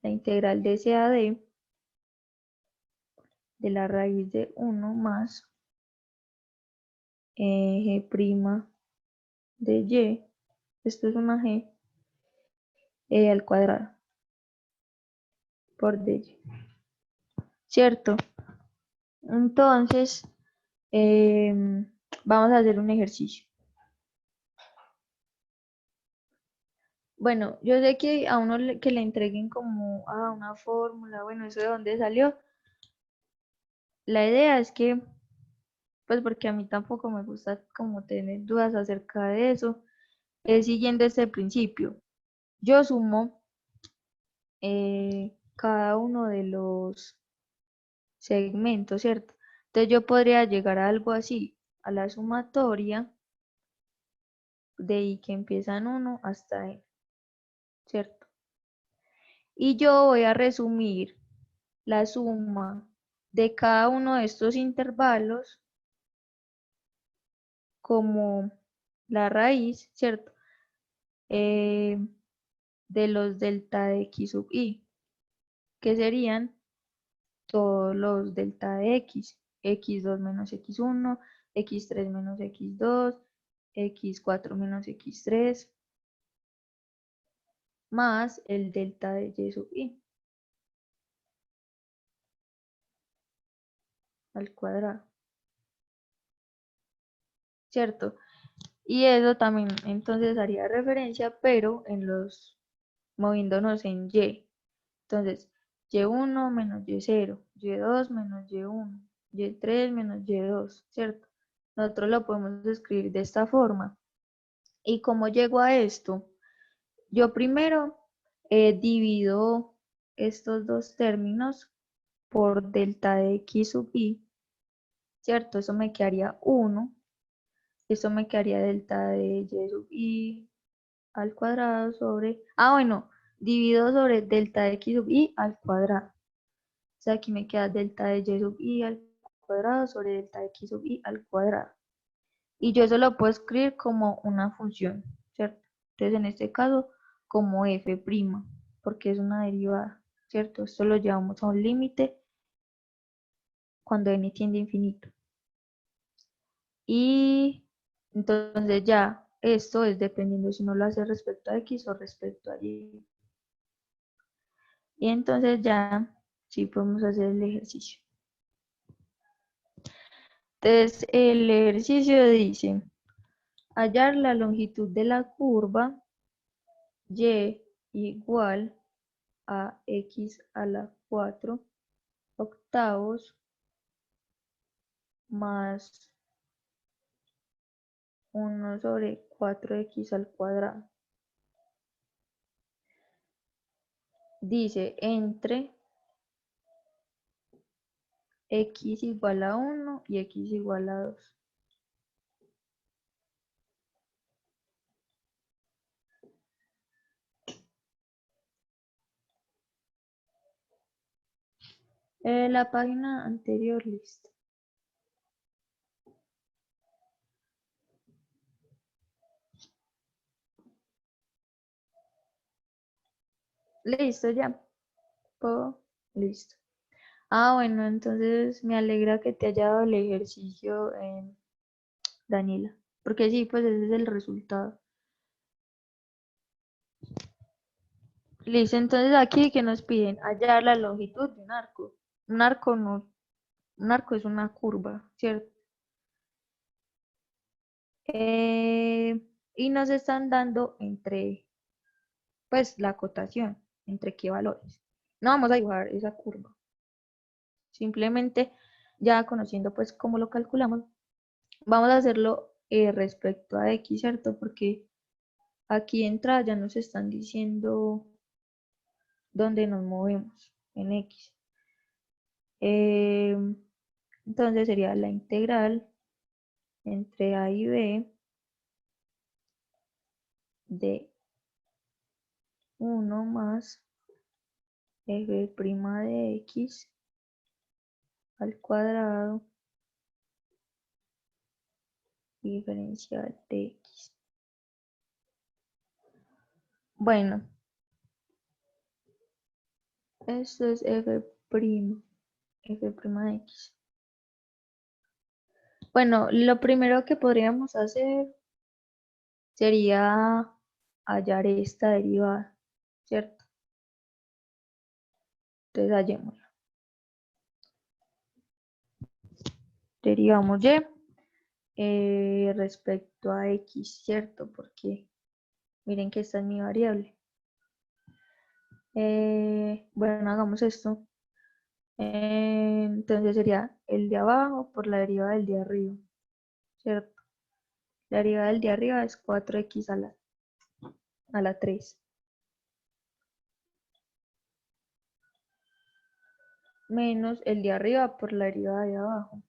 la integral de c a d de la raíz de 1 más g' de y, esto es una g, al cuadrado por dy, ¿cierto? Entonces, vamos a hacer un ejercicio. Bueno, yo sé que a uno que le entreguen como una fórmula, bueno, eso de dónde salió. La idea es que, pues porque a mí tampoco me gusta como tener dudas acerca de eso, es siguiendo este principio. Yo sumo cada uno de los segmentos, ¿cierto? Entonces yo podría llegar a algo así, a la sumatoria de i que empieza en 1 hasta n, ¿cierto? Y yo voy a resumir la suma de cada uno de estos intervalos como la raíz, ¿cierto? De los delta de x sub i, que serían todos los delta de x, x2 menos x1, x3 menos x2, x4 menos x3, más el delta de y sub i al cuadrado, ¿cierto? Y eso también entonces haría referencia, pero moviéndonos en y. Entonces, y1 menos y0, y2 menos y1, y3 menos y2, ¿cierto? Nosotros lo podemos escribir de esta forma. ¿Y cómo llego a esto? Yo primero divido estos dos términos por delta de x sub i, ¿cierto? Eso me quedaría 1. Esto me quedaría delta de y sub i al cuadrado sobre... bueno, divido sobre delta de x sub i al cuadrado. O sea, aquí me queda delta de y sub i al cuadrado sobre delta de x sub i al cuadrado. Y yo eso lo puedo escribir como una función, ¿cierto? Entonces, en este caso, como f', porque es una derivada, ¿cierto? Esto lo llevamos a un límite cuando n tiende a infinito. Y entonces ya, esto es dependiendo si uno lo hace respecto a x o respecto a y. Y entonces ya, sí podemos hacer el ejercicio. Entonces, el ejercicio dice, hallar la longitud de la curva y igual a x a la 4 octavos más 1 sobre 4x al cuadrado. Dice entre x igual a 1 y x igual a 2. La página anterior, listo. Listo ya. Listo. Bueno, entonces me alegra que te haya dado el ejercicio, Daniela. Porque sí, pues ese es el resultado. Listo, entonces aquí que nos piden hallar la longitud de un arco. Un arco no, un arco es una curva, ¿cierto? Y nos están dando entre, pues, la acotación, entre qué valores. No vamos a dibujar esa curva. Simplemente, ya conociendo, pues, cómo lo calculamos, vamos a hacerlo respecto a X, ¿cierto? Porque aquí de entrada ya nos están diciendo dónde nos movemos en X. Eh, entonces sería la integral entre A y B de 1 más f' de X al cuadrado diferencial de X. Bueno, esto es f' de X. Bueno, lo primero que podríamos hacer sería hallar esta derivada, ¿cierto? Entonces hallémosla. Derivamos y respecto a X, ¿cierto? Porque miren que esta es mi variable. Bueno, hagamos esto. Entonces sería el de abajo por la derivada del de arriba, ¿cierto? La derivada del de arriba es 4x a la 3. Menos el de arriba por la derivada de abajo,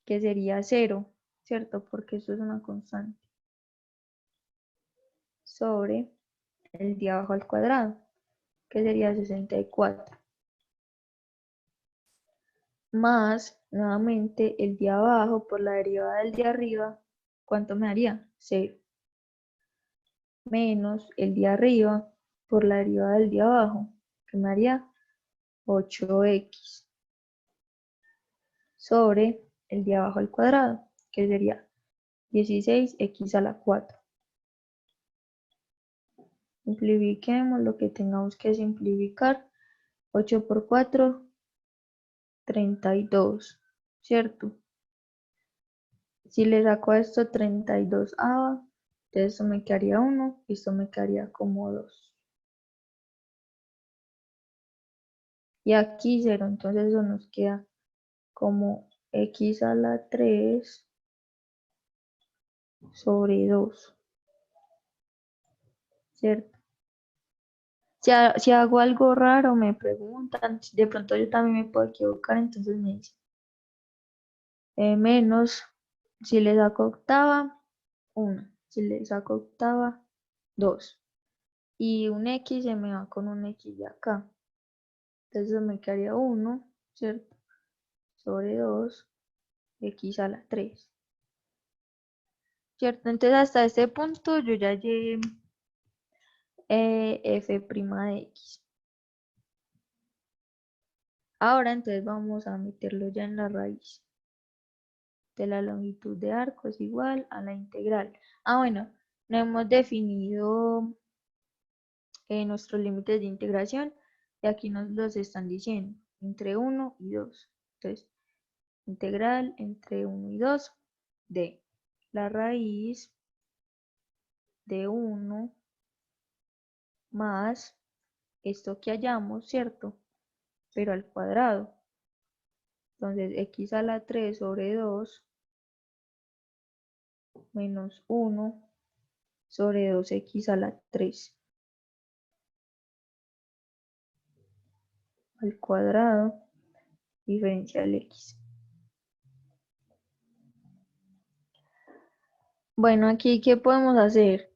que sería 0, ¿cierto? Porque eso es una constante. Sobre el de abajo al cuadrado, que sería 64. Más, nuevamente, el de abajo por la derivada del de arriba, ¿cuánto me daría? 0. Menos el de arriba por la derivada del de abajo, que me daría 8x. Sobre el de abajo al cuadrado, que sería 16x a la 4. Simplifiquemos lo que tengamos que simplificar. 8 por 4, 32, ¿cierto? Si le saco a esto 32 entonces esto me quedaría 1 y esto me quedaría como 2. Y aquí 0, entonces eso nos queda como x a la 3 sobre 2, ¿cierto? Si hago algo raro, me preguntan, de pronto yo también me puedo equivocar, entonces me dicen menos, si le saco octava, 1, si le saco octava, 2, y un x se me va con un x de acá, entonces me quedaría 1, ¿cierto? Sobre 2, x a la 3, ¿cierto? Entonces hasta este punto yo ya llegué f' de x. Ahora entonces vamos a meterlo ya en la raíz de la longitud de arco es igual a la integral. Bueno, no hemos definido nuestros límites de integración y aquí nos los están diciendo entre 1 y 2. Entonces, integral entre 1 y 2 de la raíz de 1 más esto que hallamos, ¿cierto? Pero al cuadrado. Entonces, x a la 3 sobre 2 menos 1 sobre 2x a la 3 al cuadrado diferencial x. Bueno, aquí, ¿qué podemos hacer?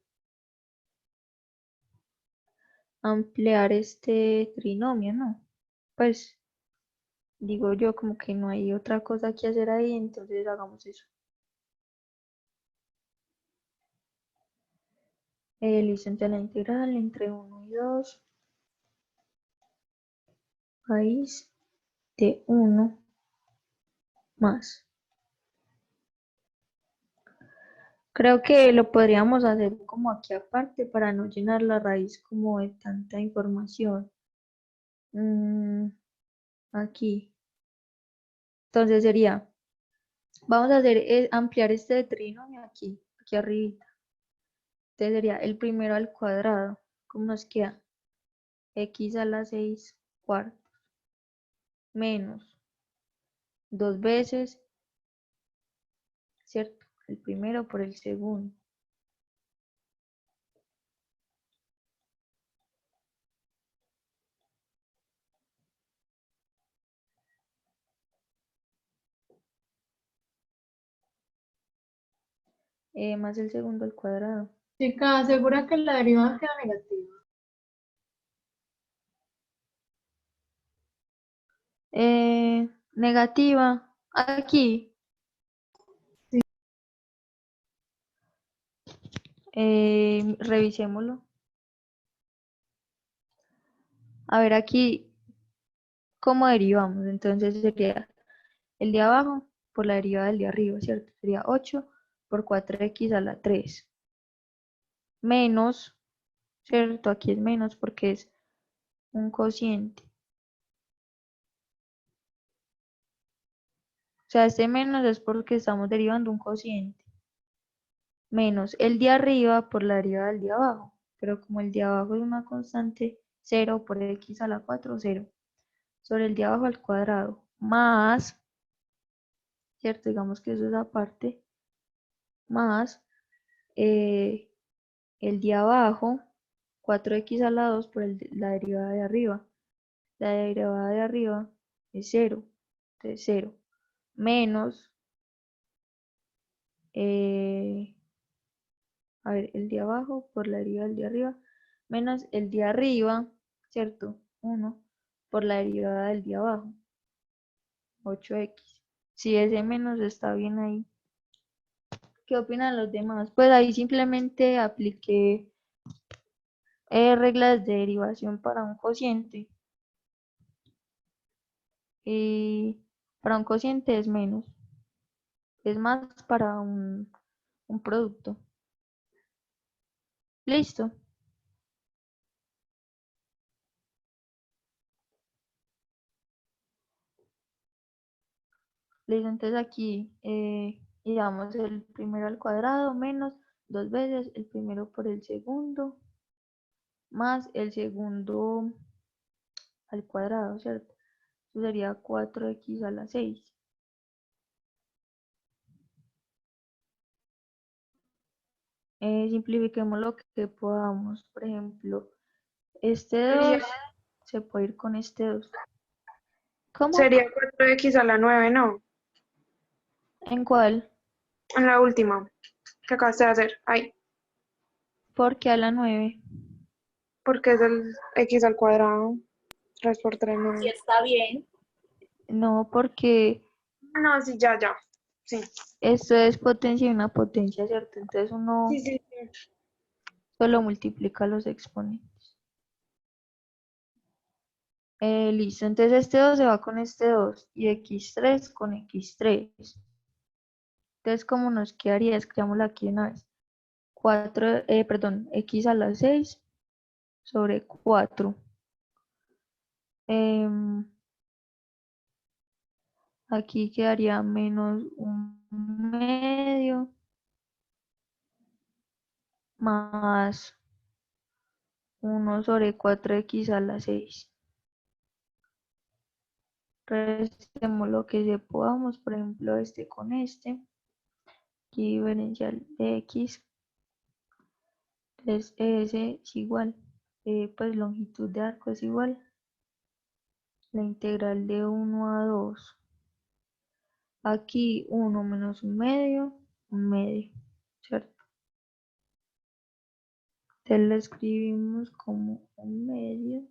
Ampliar este trinomio, ¿no? Pues digo yo como que no hay otra cosa que hacer ahí, entonces hagamos eso. Listo, entonces la integral entre 1 y 2 raíz de 1 más Creo que lo podríamos hacer como aquí aparte para no llenar la raíz como de tanta información. Aquí. Entonces sería, vamos a hacer ampliar este trinomio aquí arriba. Entonces sería el primero al cuadrado. ¿Cómo nos queda? X a la 6 cuartos menos 2 veces, ¿cierto? El primero por el segundo. Más el segundo al cuadrado. Chica, ¿segura que la derivada queda negativa? Negativa. Aquí. Revisémoslo. A ver aquí, ¿cómo derivamos? Entonces sería el de abajo por la derivada del de arriba, ¿cierto? Sería 8 por 4x a la 3. Menos, ¿cierto? Aquí es menos porque es un cociente. O sea, este menos es porque estamos derivando un cociente. Menos el de arriba por la derivada del de abajo. Pero como el de abajo es una constante, 0 por x a la 4, 0. Sobre el de abajo al cuadrado. Más, ¿cierto? Digamos que eso es aparte. Más el de abajo, 4x a la 2 por la derivada de arriba. La derivada de arriba es 0. Entonces 0. Menos, a ver, el de abajo por la derivada del de arriba. Menos el de arriba, ¿cierto? 1 por la derivada del de abajo. 8x. Si ese menos está bien ahí. ¿Qué opinan los demás? Pues ahí simplemente apliqué reglas de derivación para un cociente. Y para un cociente es menos. Es más para un producto. Listo. Listo, entonces aquí y damos el primero al cuadrado menos 2 veces el primero por el segundo más el segundo al cuadrado, ¿cierto? Eso sería 4x a la 6. Simplifiquemos lo que podamos. Por ejemplo, este 2 se puede ir con este 2. ¿Cómo? Sería 4x a la 9, ¿no? ¿En cuál? En la última que acabaste de hacer. Ahí. ¿Por qué a la 9? Porque es el x al cuadrado. 3 por 3, Si 9. está bien. No, porque No, sí, ya. Sí. esto es potencia y una potencia, ¿cierto? Entonces uno Sí. solo multiplica los exponentes. Listo, entonces este 2 se va con este 2 y x3 con x3. Entonces, ¿cómo nos quedaría? Escribámoslo aquí una vez. 4, perdón, x a la 6 sobre 4. Aquí quedaría menos 1/2 más 1 sobre 4x a la 6. Restemos lo que se podamos, por ejemplo, este con este. Aquí diferencial de x. Entonces, S es igual. Pues longitud de arco es igual. La integral de 1 a 2. Aquí 1 menos 1/2, ¿cierto? Entonces lo escribimos como 1/2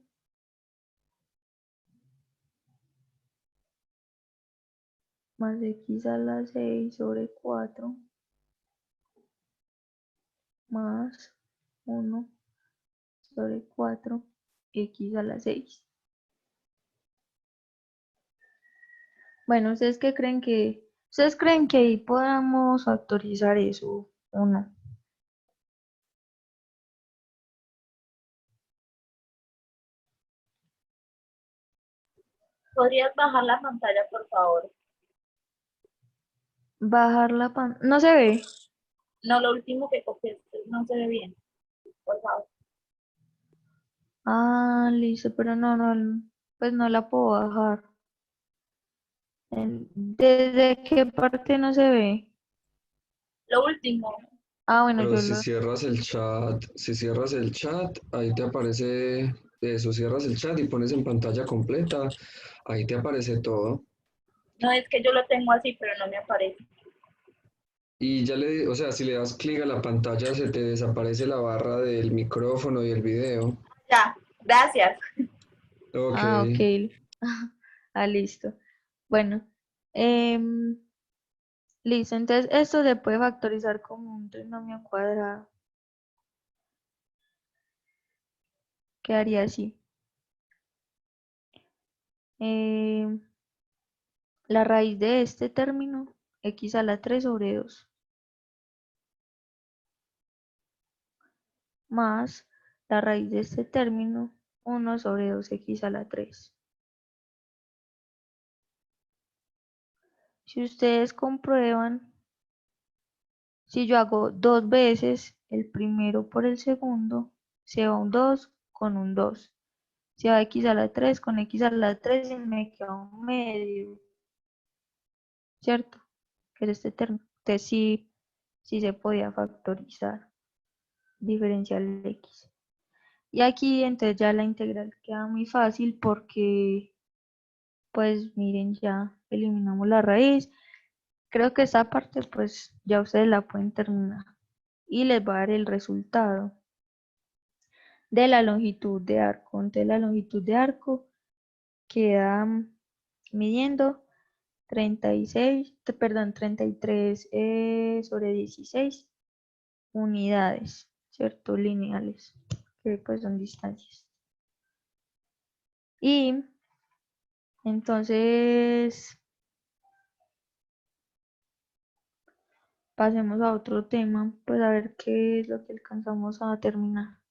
más x a la 6 sobre 4 más 1 sobre 4 x a la 6. Bueno, ¿ustedes creen que ahí podamos factorizar eso? 1. ¿Podrías bajar la pantalla, por favor? Bajar la pantalla. No se ve. No, lo último que copiaste no se ve bien, por favor. Ah, listo, pero pues no la puedo bajar. ¿Desde qué parte no se ve? Lo último, Ah, bueno, Pero yo si lo... cierras el chat, ahí te aparece eso, cierras el chat y pones en pantalla completa, ahí te aparece todo. no es que yo lo tengo así, pero no me aparece. Y o sea, si le das clic a la pantalla se te desaparece la barra del micrófono y el video. Ya, gracias. Ok, Ah, ok. Ah, listo. Bueno, em, listo. Entonces, esto se puede factorizar como un trinomio cuadrado. Quedaría así. Em, la raíz de este término, x a la 3 sobre 2, más la raíz de este término, 1 sobre 2x a la 3. Si ustedes comprueban, si yo hago dos veces el primero por el segundo, se va un 2 con un 2. Se va x a la 3 con x a la 3 y me queda un medio, ¿cierto? Que es este término. Entonces sí se podía factorizar, diferencial x. Y aquí entonces ya la integral queda muy fácil porque, pues miren, ya eliminamos la raíz. Creo que esta parte pues ya ustedes la pueden terminar. Y les va a dar el resultado de la longitud de arco. Entonces la longitud de arco queda midiendo 33 sobre 16 unidades, ¿cierto? Lineales, que pues son distancias. Y entonces pasemos a otro tema, pues a ver qué es lo que alcanzamos a terminar.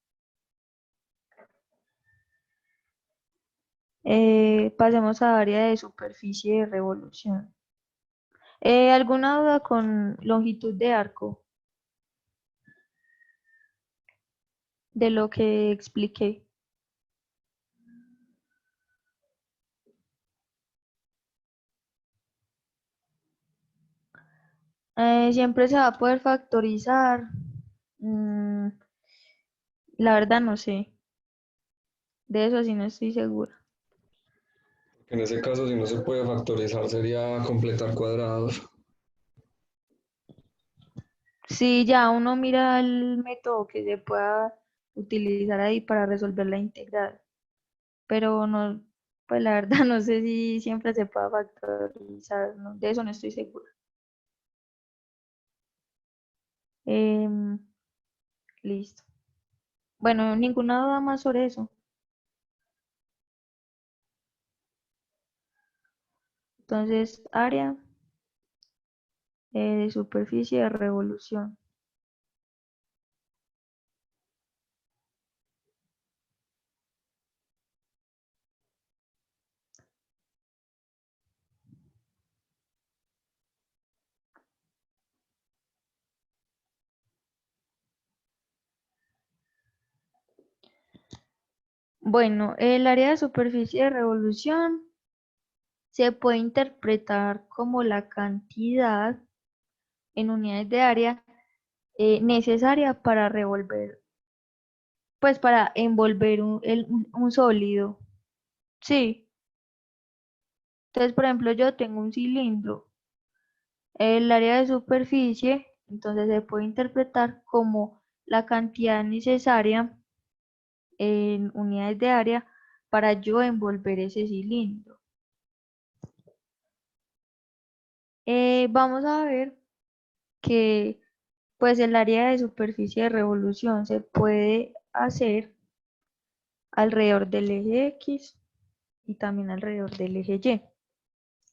Pasemos a área de superficie de revolución. ¿Alguna duda con longitud de arco de lo que expliqué? Siempre se va a poder factorizar. Mm, la verdad no sé. De eso sí no estoy segura. en ese caso si no se puede factorizar sería completar cuadrados. Sí, ya uno mira el método que se pueda utilizar ahí para resolver la integral. Pero no, pues la verdad no sé si siempre se pueda factorizar. De eso no estoy segura. Em, listo. Bueno, ninguna duda más sobre eso. Entonces, área de superficie de revolución. Bueno, el área de superficie de revolución se puede interpretar como la cantidad en unidades de área necesaria para revolver, pues para envolver un sólido. Sí. Entonces, por ejemplo, yo tengo un cilindro. El área de superficie, entonces se puede interpretar como la cantidad necesaria en unidades de área para yo envolver ese cilindro. Vamos a ver que pues el área de superficie de revolución se puede hacer alrededor del eje X y también alrededor del eje Y.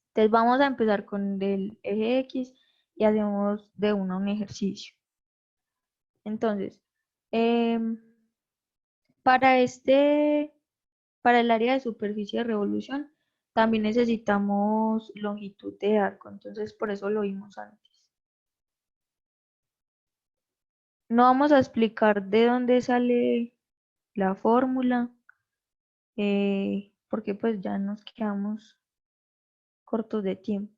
Entonces vamos a empezar con el eje X y hacemos de uno un ejercicio. Entonces, em, para el área de superficie de revolución, también necesitamos longitud de arco, entonces por eso lo vimos antes. No vamos a explicar de dónde sale la fórmula, porque pues ya nos quedamos cortos de tiempo.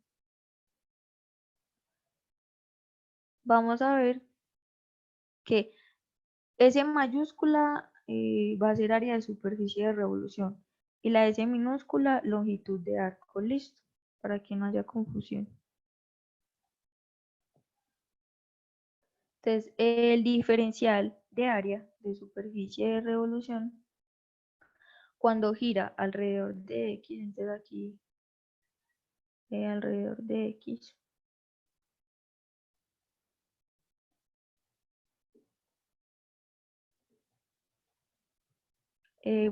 Vamos a ver que S mayúscula va a ser área de superficie de revolución y la S minúscula longitud de arco. Listo, para que no haya confusión. Entonces, el diferencial de área de superficie de revolución cuando gira alrededor de X, entonces aquí alrededor de X,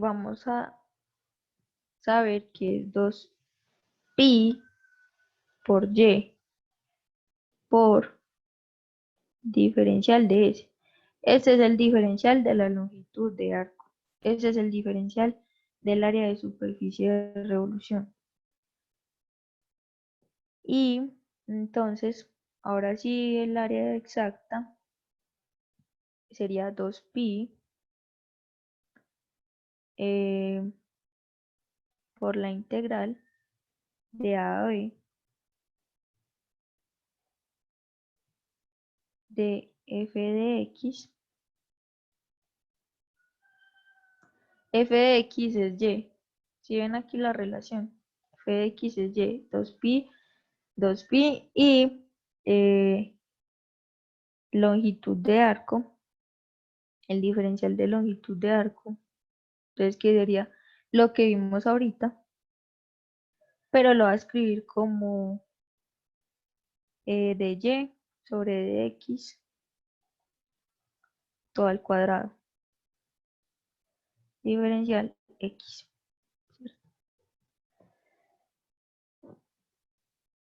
vamos a saber que es 2pi por Y por diferencial de S. Ese es el diferencial de la longitud de arco. Ese es el diferencial del área de superficie de revolución. Y entonces, ahora sí el área exacta sería 2pi por la integral de A a B de f de x. F de x es y. Si ven aquí la relación, f de x es y, 2pi y longitud de arco, el diferencial de longitud de arco, entonces que sería lo que vimos ahorita, pero lo va a escribir como de y sobre de x todo al cuadrado, diferencial x.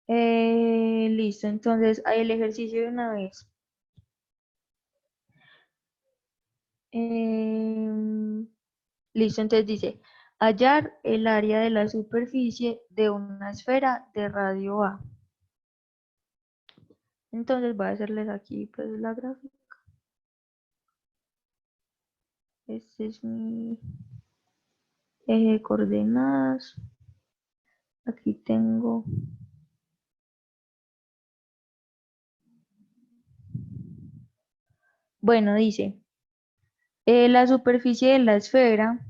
Listo, entonces hay el ejercicio de una vez. Listo, entonces dice, hallar el área de la superficie de una esfera de radio A. Entonces voy a hacerles aquí pues la gráfica. Este es mi eje de coordenadas. Aquí tengo bueno, dice, la superficie de la esfera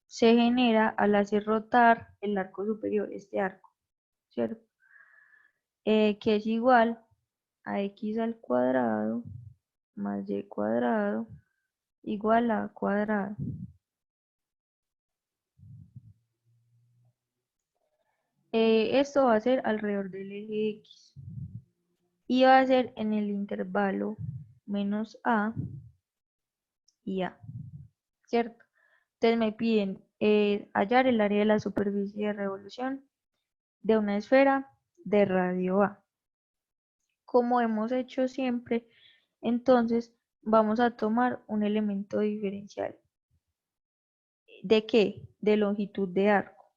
se genera al hacer rotar el arco superior, este arco, ¿cierto? Que es igual a x al cuadrado más y cuadrado igual a cuadrado. Esto va a ser alrededor del eje X y va a ser en el intervalo menos A y A, ¿cierto? Entonces me piden hallar el área de la superficie de revolución de una esfera de radio A. Como hemos hecho siempre, entonces vamos a tomar un elemento diferencial. ¿De qué? De longitud de arco.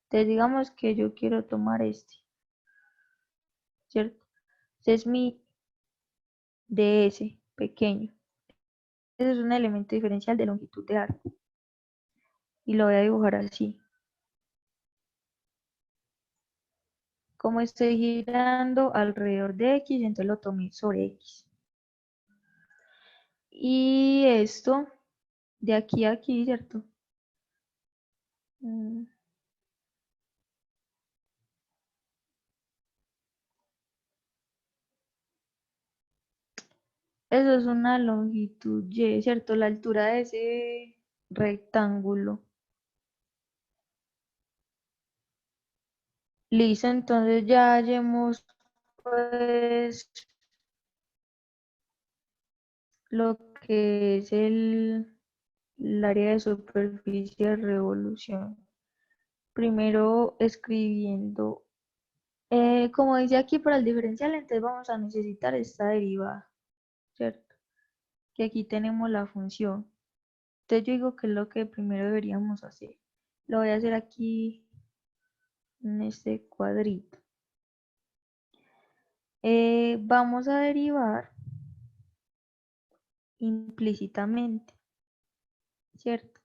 Entonces digamos que yo quiero tomar este, ¿cierto? Este es mi ds pequeño. Ese es un elemento diferencial de longitud de arco. Y lo voy a dibujar así. Como estoy girando alrededor de X, entonces lo tomé sobre X. Y esto, de aquí a aquí, ¿cierto? Eso es una longitud Y, ¿cierto? La altura de ese rectángulo. Listo, entonces ya hallemos pues lo que es el área de superficie de revolución. Primero escribiendo, como dice aquí para el diferencial, entonces vamos a necesitar esta derivada, ¿cierto? que aquí tenemos la función. Entonces yo digo que es lo que primero deberíamos hacer. Lo voy a hacer aquí en este cuadrito. Vamos a derivar implícitamente, ¿cierto?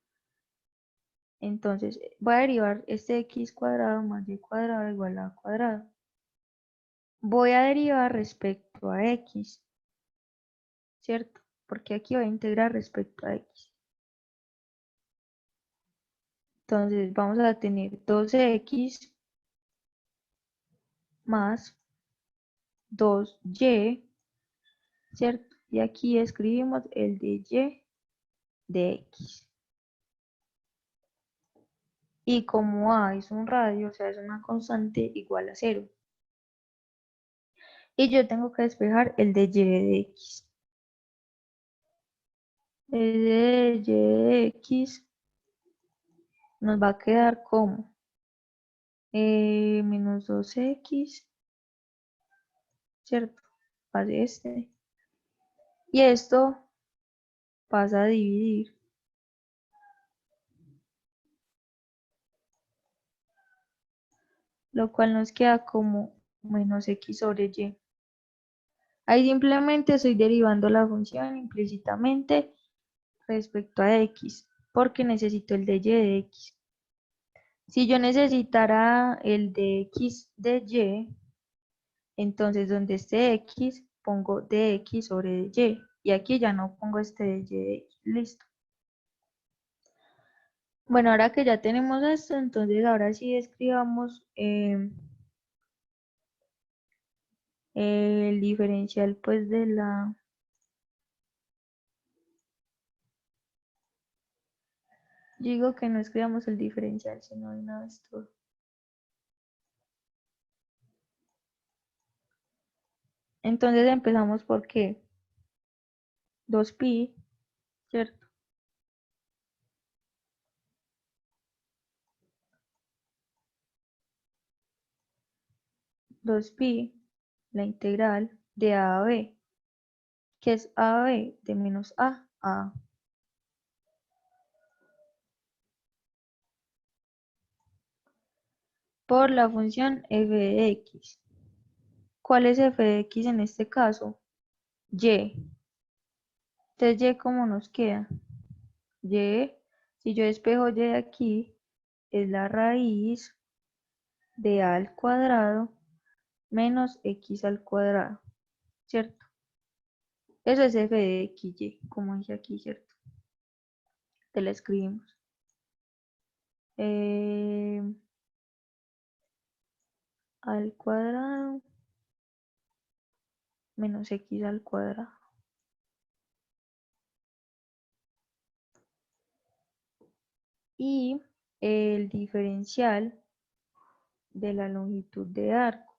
Entonces voy a derivar este x cuadrado más y cuadrado igual a cuadrado. Voy a derivar respecto a x, ¿cierto? Porque aquí voy a integrar respecto a x. Entonces vamos a tener 2x más 2y, ¿cierto? Y aquí escribimos el de y de x. Y como a es un radio, o sea, es una constante igual a 0. Y yo tengo que despejar el de y de x. El de y de x nos va a quedar como menos 2x, ¿cierto? Hace este. Y esto pasa a dividir. Lo cual nos queda como menos x sobre y. Ahí simplemente estoy derivando la función implícitamente respecto a x, porque necesito el de y de x. Si yo necesitara el de x de y, entonces donde esté x, pongo dx sobre y. Y aquí ya no pongo este de y de x. Listo. Bueno, ahora que ya tenemos esto, entonces ahora sí escribamos el diferencial pues de la... Digo que no escribamos el diferencial, sino de una vez todo. Entonces empezamos por qué? 2pi, ¿cierto? 2pi, la integral de a a b. ¿Qué es a a b? De menos a a. Por la función f de x. ¿Cuál es f de x en este caso? Y. Entonces, y, ¿cómo nos queda? Y, si yo despejo y de aquí, es la raíz de a al cuadrado menos x al cuadrado, ¿cierto? Eso es f de xy, como dice aquí, ¿cierto? Te la escribimos. Al cuadrado menos x al cuadrado. Y el diferencial de la longitud de arco.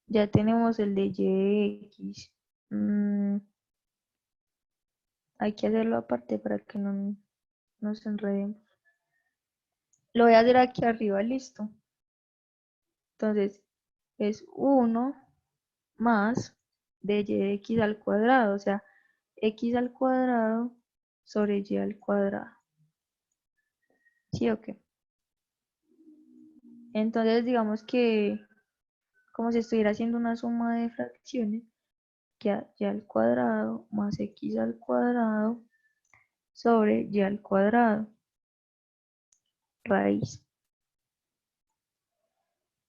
Ya tenemos el de y de x. Hay que hacerlo aparte para que no nos enredemos. Lo voy a hacer aquí arriba, listo. Entonces es 1 más de y de x al cuadrado, o sea, x al cuadrado sobre y al cuadrado. ¿Sí o qué? Entonces digamos que como si estuviera haciendo una suma de fracciones, queda y al cuadrado más x al cuadrado sobre y al cuadrado, raíz.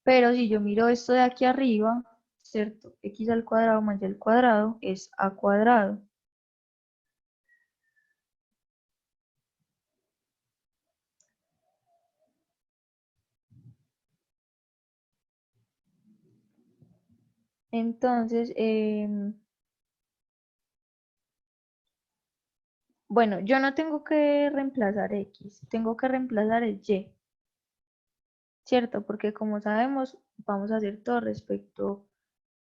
Pero si yo miro esto de aquí arriba, ¿cierto? X al cuadrado más y al cuadrado es a cuadrado. Entonces, bueno, yo no tengo que reemplazar x, tengo que reemplazar el y, ¿cierto? Porque como sabemos, vamos a hacer todo respecto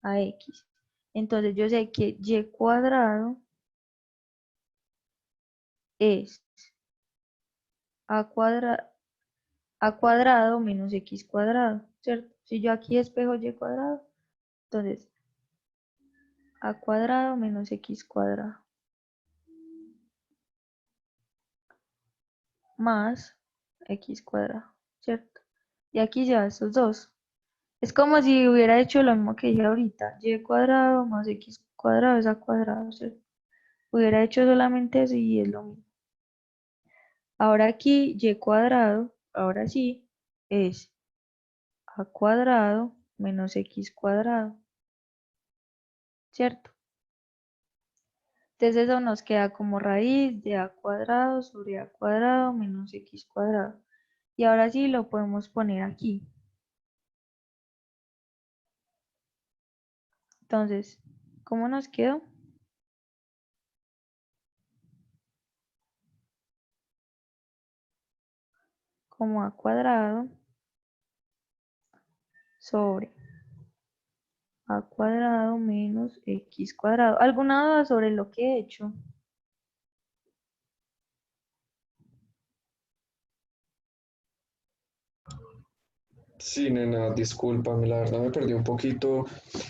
a x. Entonces yo sé que y cuadrado es a cuadrado menos x cuadrado, ¿cierto? Si yo aquí despejo y cuadrado, entonces a cuadrado menos x cuadrado. más x cuadrado, ¿cierto? Y aquí ya estos dos. Es como si hubiera hecho lo mismo que dije ahorita, y cuadrado más x cuadrado es a cuadrado, ¿cierto? Hubiera hecho solamente eso y es lo mismo. Ahora aquí y cuadrado, ahora sí, es a cuadrado menos x cuadrado, ¿cierto? Entonces eso nos queda como raíz de a cuadrado sobre a cuadrado menos x cuadrado. Y ahora sí lo podemos poner aquí. Entonces, ¿cómo nos quedó? Como a cuadrado sobre a cuadrado menos x cuadrado. ¿Alguna duda sobre lo que he hecho? Sí, nena, discúlpame, la verdad me perdí un poquito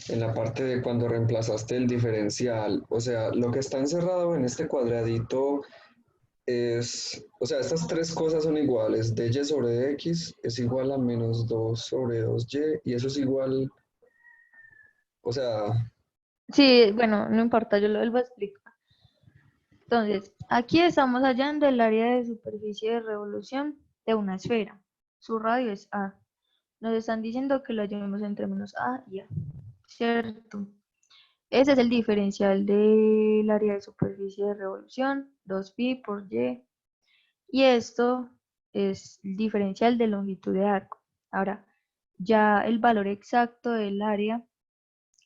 en la parte de cuando reemplazaste el diferencial. O sea, lo que está encerrado en este cuadradito es, o sea, estas tres cosas son iguales. dy sobre dx es igual a menos 2 sobre 2y y eso es igual, o sea, Sí, bueno, no importa, yo lo vuelvo a explicar. Entonces, aquí estamos hallando el área de superficie de revolución de una esfera. Su radio es A. Nos están diciendo que lo hallemos entre menos A y A, ¿cierto? Ese es el diferencial del área de superficie de revolución, 2pi por y. Y esto es el diferencial de longitud de arco. Ahora, ya el valor exacto del área,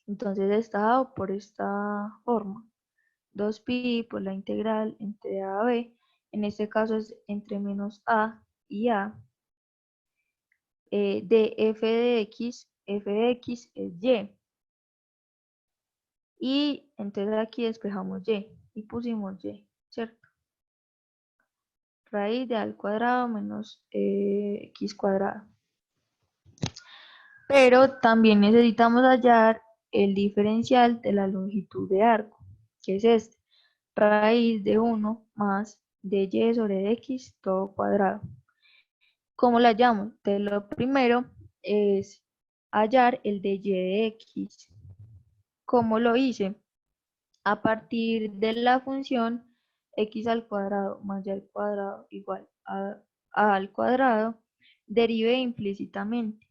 entonces está dado por esta forma. 2pi por la integral entre a a b, en este caso es entre menos a y a, de f de x es y. Y entonces aquí despejamos y pusimos y, ¿cierto? Raíz de al cuadrado menos x cuadrado. Pero también necesitamos hallar el diferencial de la longitud de arco, que es este, raíz de 1 más de y sobre x todo cuadrado. ¿Cómo la hallamos? Entonces lo primero es hallar el de y de x. ¿Cómo lo hice? A partir de la función x al cuadrado más y al cuadrado igual a al cuadrado, derivé implícitamente.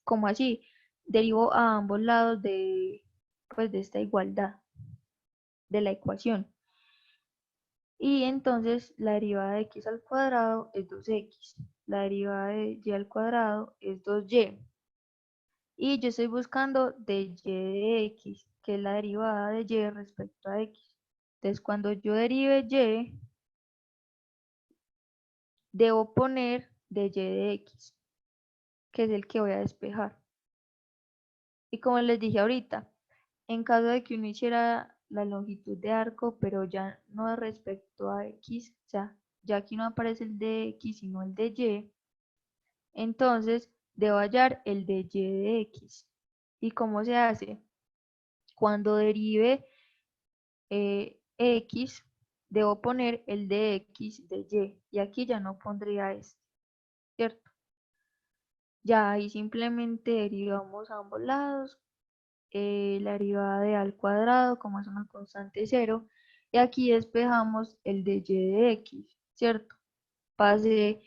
¿Cómo así? Derivo a ambos lados pues, de esta igualdad, de la ecuación. Y entonces la derivada de x al cuadrado es 2x. La derivada de y al cuadrado es 2y. Y yo estoy buscando de y de x, que es la derivada de y respecto a x. Entonces, cuando yo derive y, debo poner de y de x, que es el que voy a despejar. Y como les dije ahorita, en caso de que uno hiciera la longitud de arco, pero ya no respecto a x, o sea, ya aquí no aparece el de x, sino el de y, entonces debo hallar el de y de x. ¿Y cómo se hace? Cuando derive x, debo poner el de x de y aquí ya no pondría este, ¿cierto? Ya ahí simplemente derivamos a ambos lados, la derivada de a al cuadrado, como es una constante cero, y aquí despejamos el de y de x, ¿cierto? Pase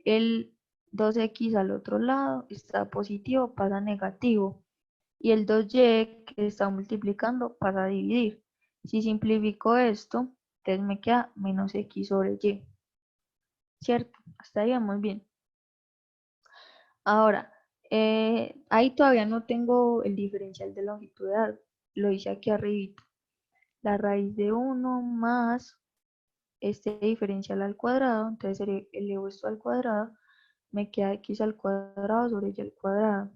el 2x al otro lado, está positivo, pasa negativo, y el 2y que está multiplicando pasa a dividir. Si simplifico esto, entonces me queda menos x sobre y, ¿cierto? Hasta ahí vamos bien. Ahora, ahí todavía no tengo el diferencial de longitud de arco, lo hice aquí arriba. La raíz de 1 más este diferencial al cuadrado, entonces elevo esto al cuadrado, me queda x al cuadrado sobre y al cuadrado.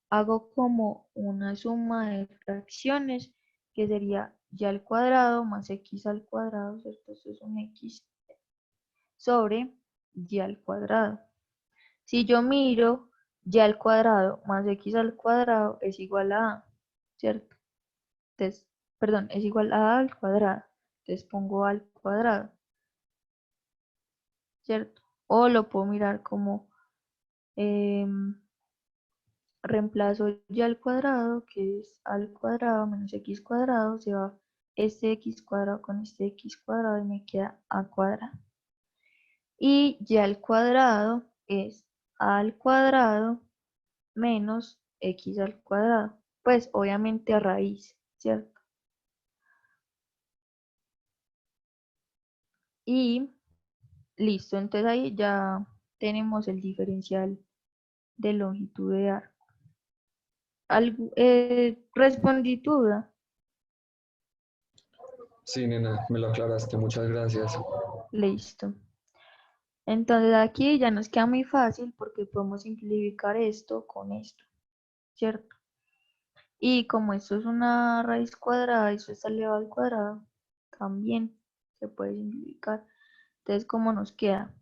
Hago como una suma de fracciones que sería y al cuadrado más x al cuadrado, ¿cierto? Esto es un x sobre y al cuadrado. Si yo miro y al cuadrado más x al cuadrado es igual a a, ¿cierto? Entonces, perdón, es igual a al cuadrado. Entonces pongo al cuadrado, ¿cierto? O lo puedo mirar como reemplazo y al cuadrado, que es al cuadrado menos x cuadrado, se va este x cuadrado con este x cuadrado y me queda a cuadrado. Y y al cuadrado es a al cuadrado menos x al cuadrado. Pues obviamente a raíz, ¿cierto? Y listo, entonces ahí ya tenemos el diferencial de longitud de arco. ¿Respondí tu duda? Sí, nena, me lo aclaraste, muchas gracias. Listo. Entonces aquí ya nos queda muy fácil porque podemos simplificar esto con esto, ¿cierto? Y como esto es una raíz cuadrada y esto está elevado al cuadrado, también se puede simplificar. Entonces, ¿cómo nos queda?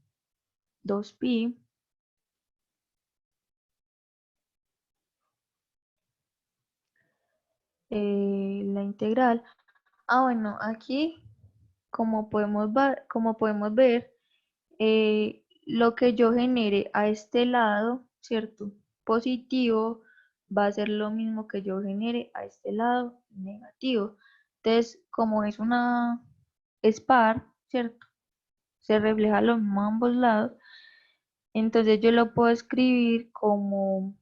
2pi la integral. Bueno, aquí, como podemos ver, lo que yo genere a este lado, ¿cierto? Positivo, va a ser lo mismo que yo genere a este lado negativo. Entonces, como es par, ¿cierto? Se refleja lo mismo a ambos lados. Entonces yo lo puedo escribir como,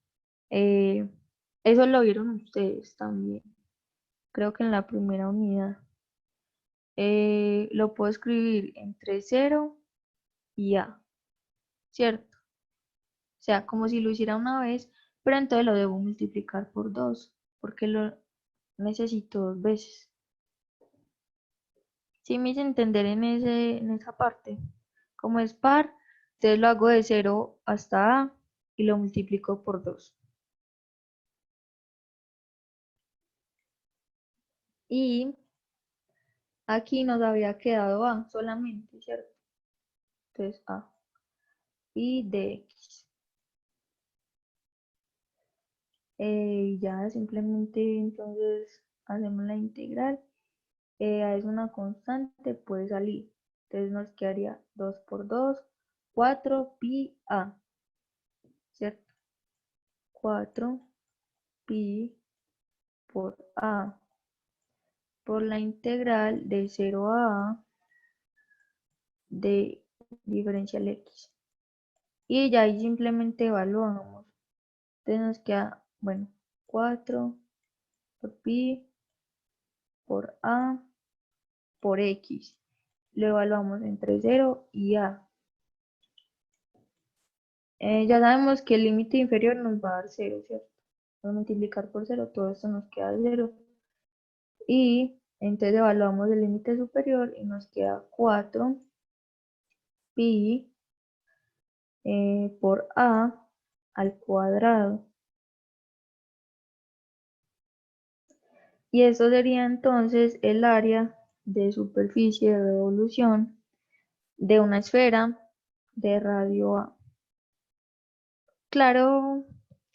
eh, eso lo vieron ustedes también, creo que en la primera unidad. Lo puedo escribir entre 0 y a, ¿cierto? O sea, como si lo hiciera una vez, pero entonces lo debo multiplicar por 2, porque lo necesito 2 veces. ¿Sí me hice entender en esa parte? Como es par, entonces lo hago de 0 hasta a y lo multiplico por 2. Y aquí nos había quedado a solamente, ¿cierto? Entonces a y dx. Ya simplemente entonces hacemos la integral. A es una constante, puede salir. Entonces nos quedaría 2 por 2, 4 pi a, ¿cierto? 4 pi por a por la integral de 0 a de diferencial x. Y ya ahí simplemente evaluamos. Entonces nos queda, bueno, 4 por pi por a por x. Lo evaluamos entre 0 y a. Ya sabemos que el límite inferior nos va a dar 0, ¿cierto? Vamos a multiplicar por 0, todo esto nos queda 0. Y entonces evaluamos el límite superior y nos queda 4 pi por a al cuadrado. Y eso sería entonces el área de superficie de revolución de una esfera de radio A. Claro,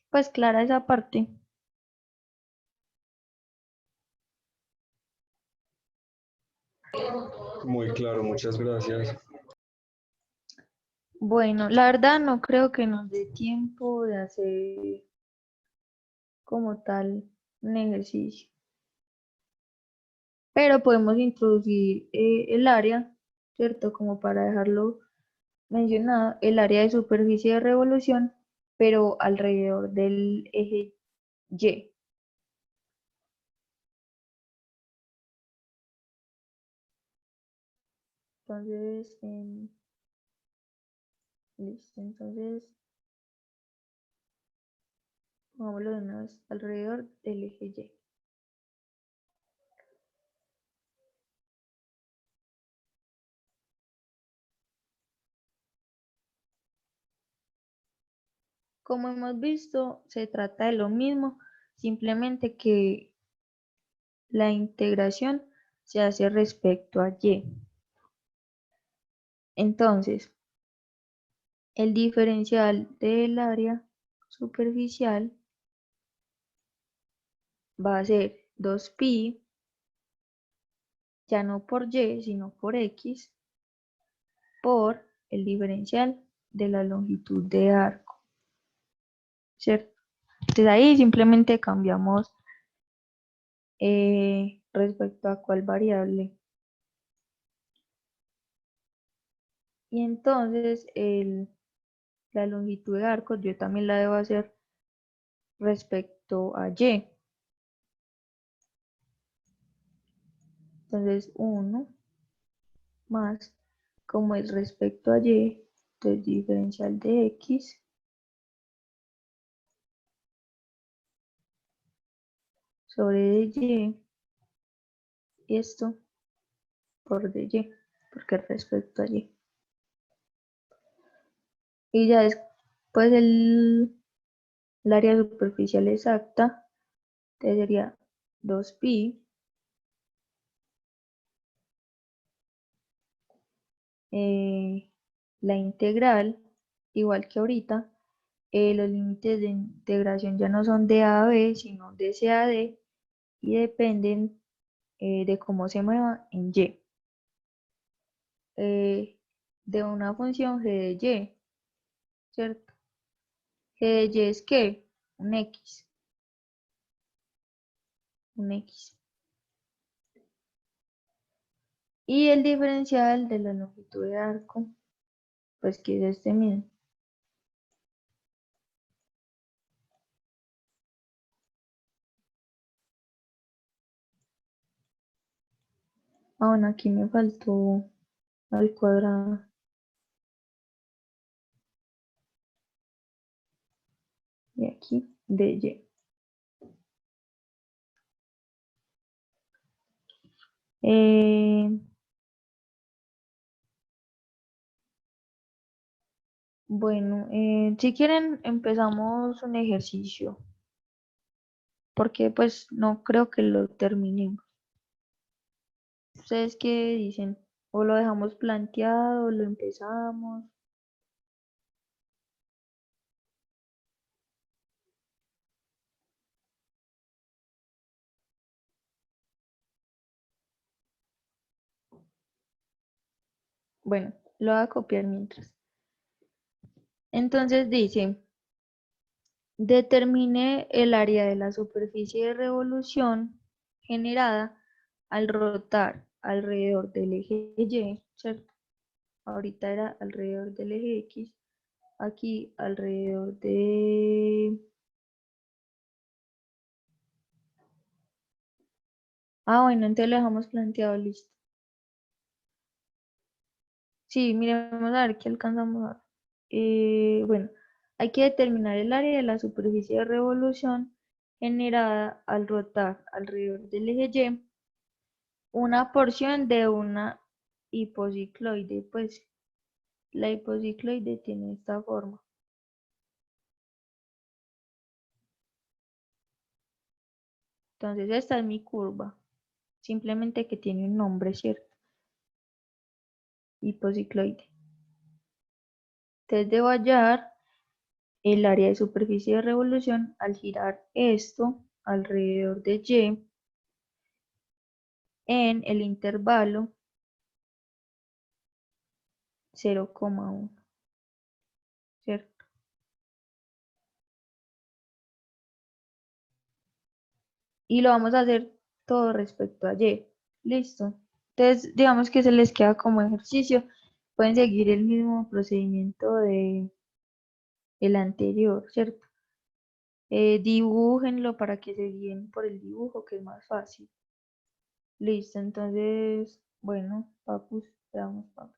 pues clara esa parte. Muy claro, muchas gracias. Bueno, la verdad no creo que nos dé tiempo de hacer como tal un ejercicio. Pero podemos introducir el área, ¿cierto? Como para dejarlo mencionado, el área de superficie de revolución, pero alrededor del eje Y. Entonces, listo, entonces, pongámoslo de una vez alrededor del eje Y. Como hemos visto, se trata de lo mismo, simplemente que la integración se hace respecto a Y. Entonces, el diferencial del área superficial va a ser 2pi, ya no por Y, sino por X, por el diferencial de la longitud de arco, ¿cierto? Entonces ahí simplemente cambiamos respecto a cuál variable. Y entonces la longitud de arco yo también la debo hacer respecto a y. Entonces 1 más, como es respecto a y, entonces diferencial de x sobre de y esto por de y, porque es respecto a y. Y ya después el área superficial exacta, entonces sería 2pi la integral, igual que ahorita, los límites de integración ya no son de a a b, sino de c a d, y dependen de cómo se mueva en y. De una función g de y, ¿cierto? G de y es ¿qué? Un x. Y el diferencial de la longitud de arco, pues que es este mismo. Ah, bueno, aquí me faltó al cuadrado. Y aquí de y. Bueno, si quieren empezamos un ejercicio, porque pues no creo que lo terminemos. ¿Ustedes qué dicen? ¿O lo dejamos planteado, o lo empezamos? Bueno, lo voy a copiar mientras. Entonces dice, determine el área de la superficie de revolución generada al rotar alrededor del eje Y, ¿cierto? Ahorita era alrededor del eje X, aquí alrededor de... Ah, bueno, entonces lo dejamos planteado, listo. Sí, miremos a ver qué alcanzamos a ver. Bueno, hay que determinar el área de la superficie de revolución generada al rotar alrededor del eje Y una porción de una hipocicloide. Pues la hipocicloide tiene esta forma. Entonces esta es mi curva. Simplemente que tiene un nombre, ¿cierto? Hipocicloide. Entonces debo hallar el área de superficie de revolución al girar esto alrededor de Y en el intervalo 0,1, ¿cierto? Y lo vamos a hacer todo respecto a Y. Listo. Entonces, digamos que se les queda como ejercicio. Pueden seguir el mismo procedimiento de el anterior, ¿cierto? Dibújenlo para que se guíen por el dibujo, que es más fácil. Listo, entonces, bueno, papus, veamos, papus.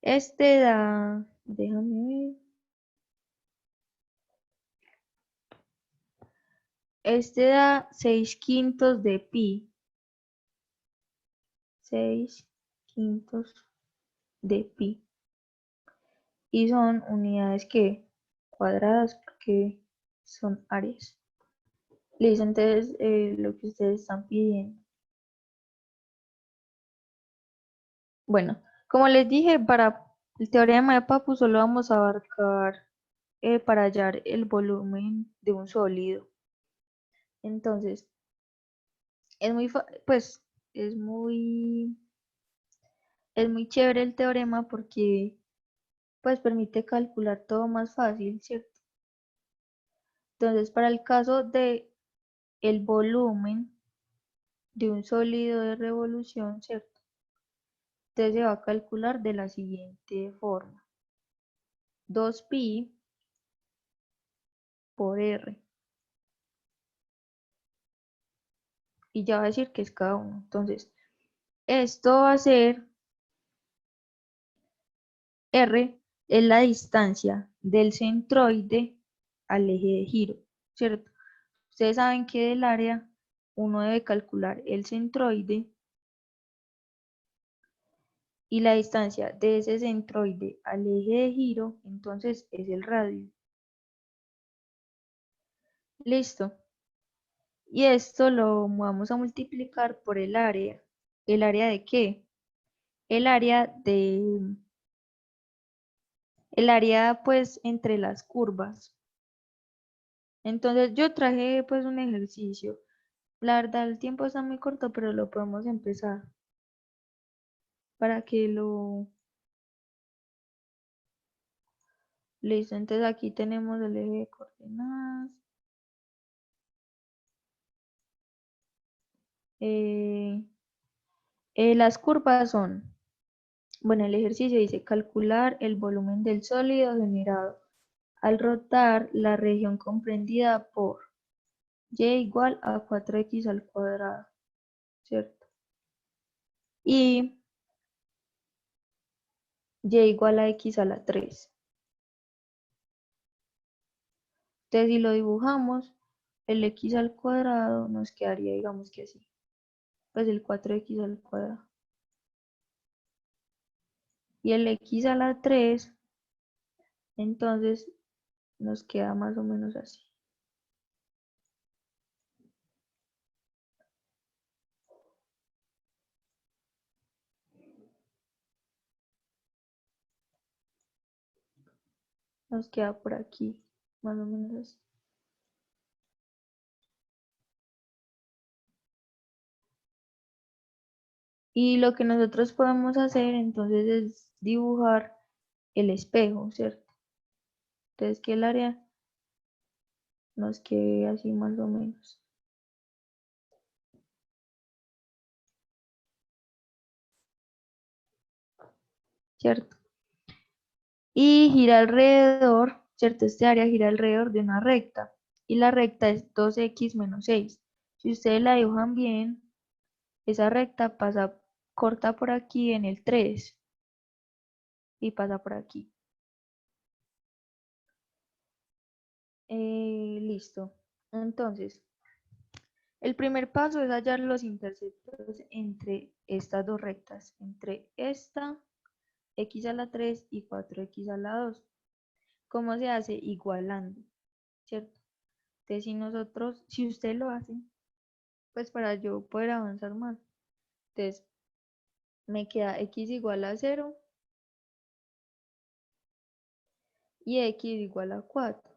Este da, déjame ver. Este da 6/5 de pi. 6/5 de pi. Y son unidades que cuadradas porque son áreas. Listo, entonces lo que ustedes están pidiendo. Bueno, como les dije, para el teorema de Papu solo vamos a abarcar para hallar el volumen de un sólido. Entonces, pues es muy chévere el teorema porque pues permite calcular todo más fácil, ¿cierto? Entonces, para el caso de el volumen de un sólido de revolución, ¿cierto? Entonces se va a calcular de la siguiente forma. 2pi por r. Y ya va a decir que es cada uno. Entonces, esto va a ser r es la distancia del centroide al eje de giro, ¿cierto? Ustedes saben que del área uno debe calcular el centroide y la distancia de ese centroide al eje de giro, entonces es el radio. Listo. Y esto lo vamos a multiplicar por el área. ¿El área de qué? El área pues entre las curvas. Entonces yo traje pues un ejercicio. La verdad el tiempo está muy corto, pero lo podemos empezar para que lo... Listo, entonces aquí tenemos el eje de coordenadas. Las curvas son, bueno, el ejercicio dice calcular el volumen del sólido generado al rotar la región comprendida por y igual a 4x al cuadrado, ¿cierto? Y y igual a x a la 3. Entonces, si lo dibujamos, el x al cuadrado nos quedaría, digamos que así, pues el 4x al cuadrado. Y el x a la 3, entonces nos queda más o menos así. Nos queda por aquí, más o menos así. Y lo que nosotros podemos hacer entonces es dibujar el espejo, ¿cierto? Entonces que el área nos quede así más o menos. ¿Cierto? Y gira alrededor, ¿cierto? Este área gira alrededor de una recta. Y la recta es 2x menos 6. Si ustedes la dibujan bien, esa recta pasa, corta por aquí en el 3 y pasa por aquí. Listo. Entonces, el primer paso es hallar los interceptos entre estas dos rectas, entre esta, x a la 3 y 4x a la 2. ¿Cómo se hace? Igualando, ¿cierto? Entonces, si usted lo hace, pues para yo poder avanzar más, entonces me queda x igual a 0 y x igual a 4.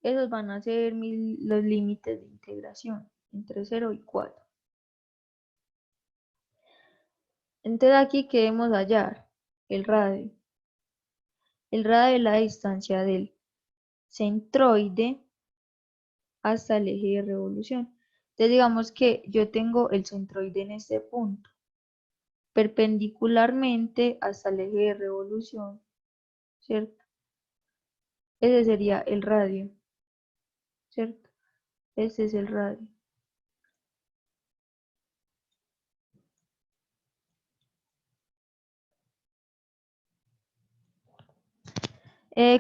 Esos van a ser los límites de integración entre 0 y 4. Entonces aquí ¿qué debemos hallar? El radio. El radio es la distancia del centroide hasta el eje de revolución. Entonces digamos que yo tengo el centroide en este punto, perpendicularmente hasta el eje de revolución, ¿cierto? Ese sería el radio, ¿cierto? Este es el radio.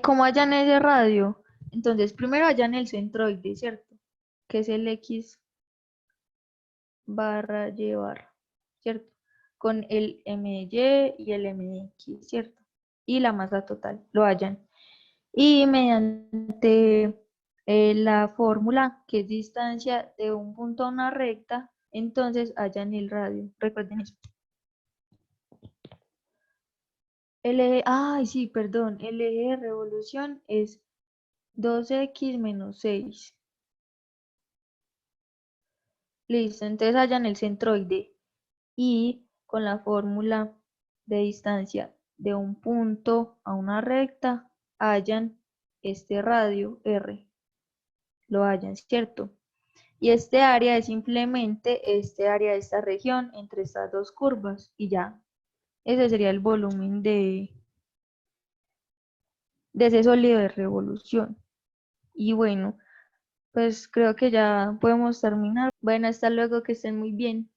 ¿Cómo hallan ese radio? Entonces, primero hallan el centroide, ¿cierto? Que es el x barra y barra, ¿cierto? Con el my y el mx, ¿cierto? Y la masa total, lo hallan. Y mediante la fórmula, que es distancia de un punto a una recta, entonces hallan el radio. Recuerden eso. El eje, ay, sí, perdón, el eje de revolución es 2x menos 6. Listo, entonces hallan el centroide y con la fórmula de distancia de un punto a una recta hallan este radio R, lo hallan, ¿cierto? Y este área es simplemente este área de esta región entre estas dos curvas y ya. Ese sería el volumen de ese sólido de revolución. Y bueno, pues creo que ya podemos terminar. Bueno, hasta luego, que estén muy bien.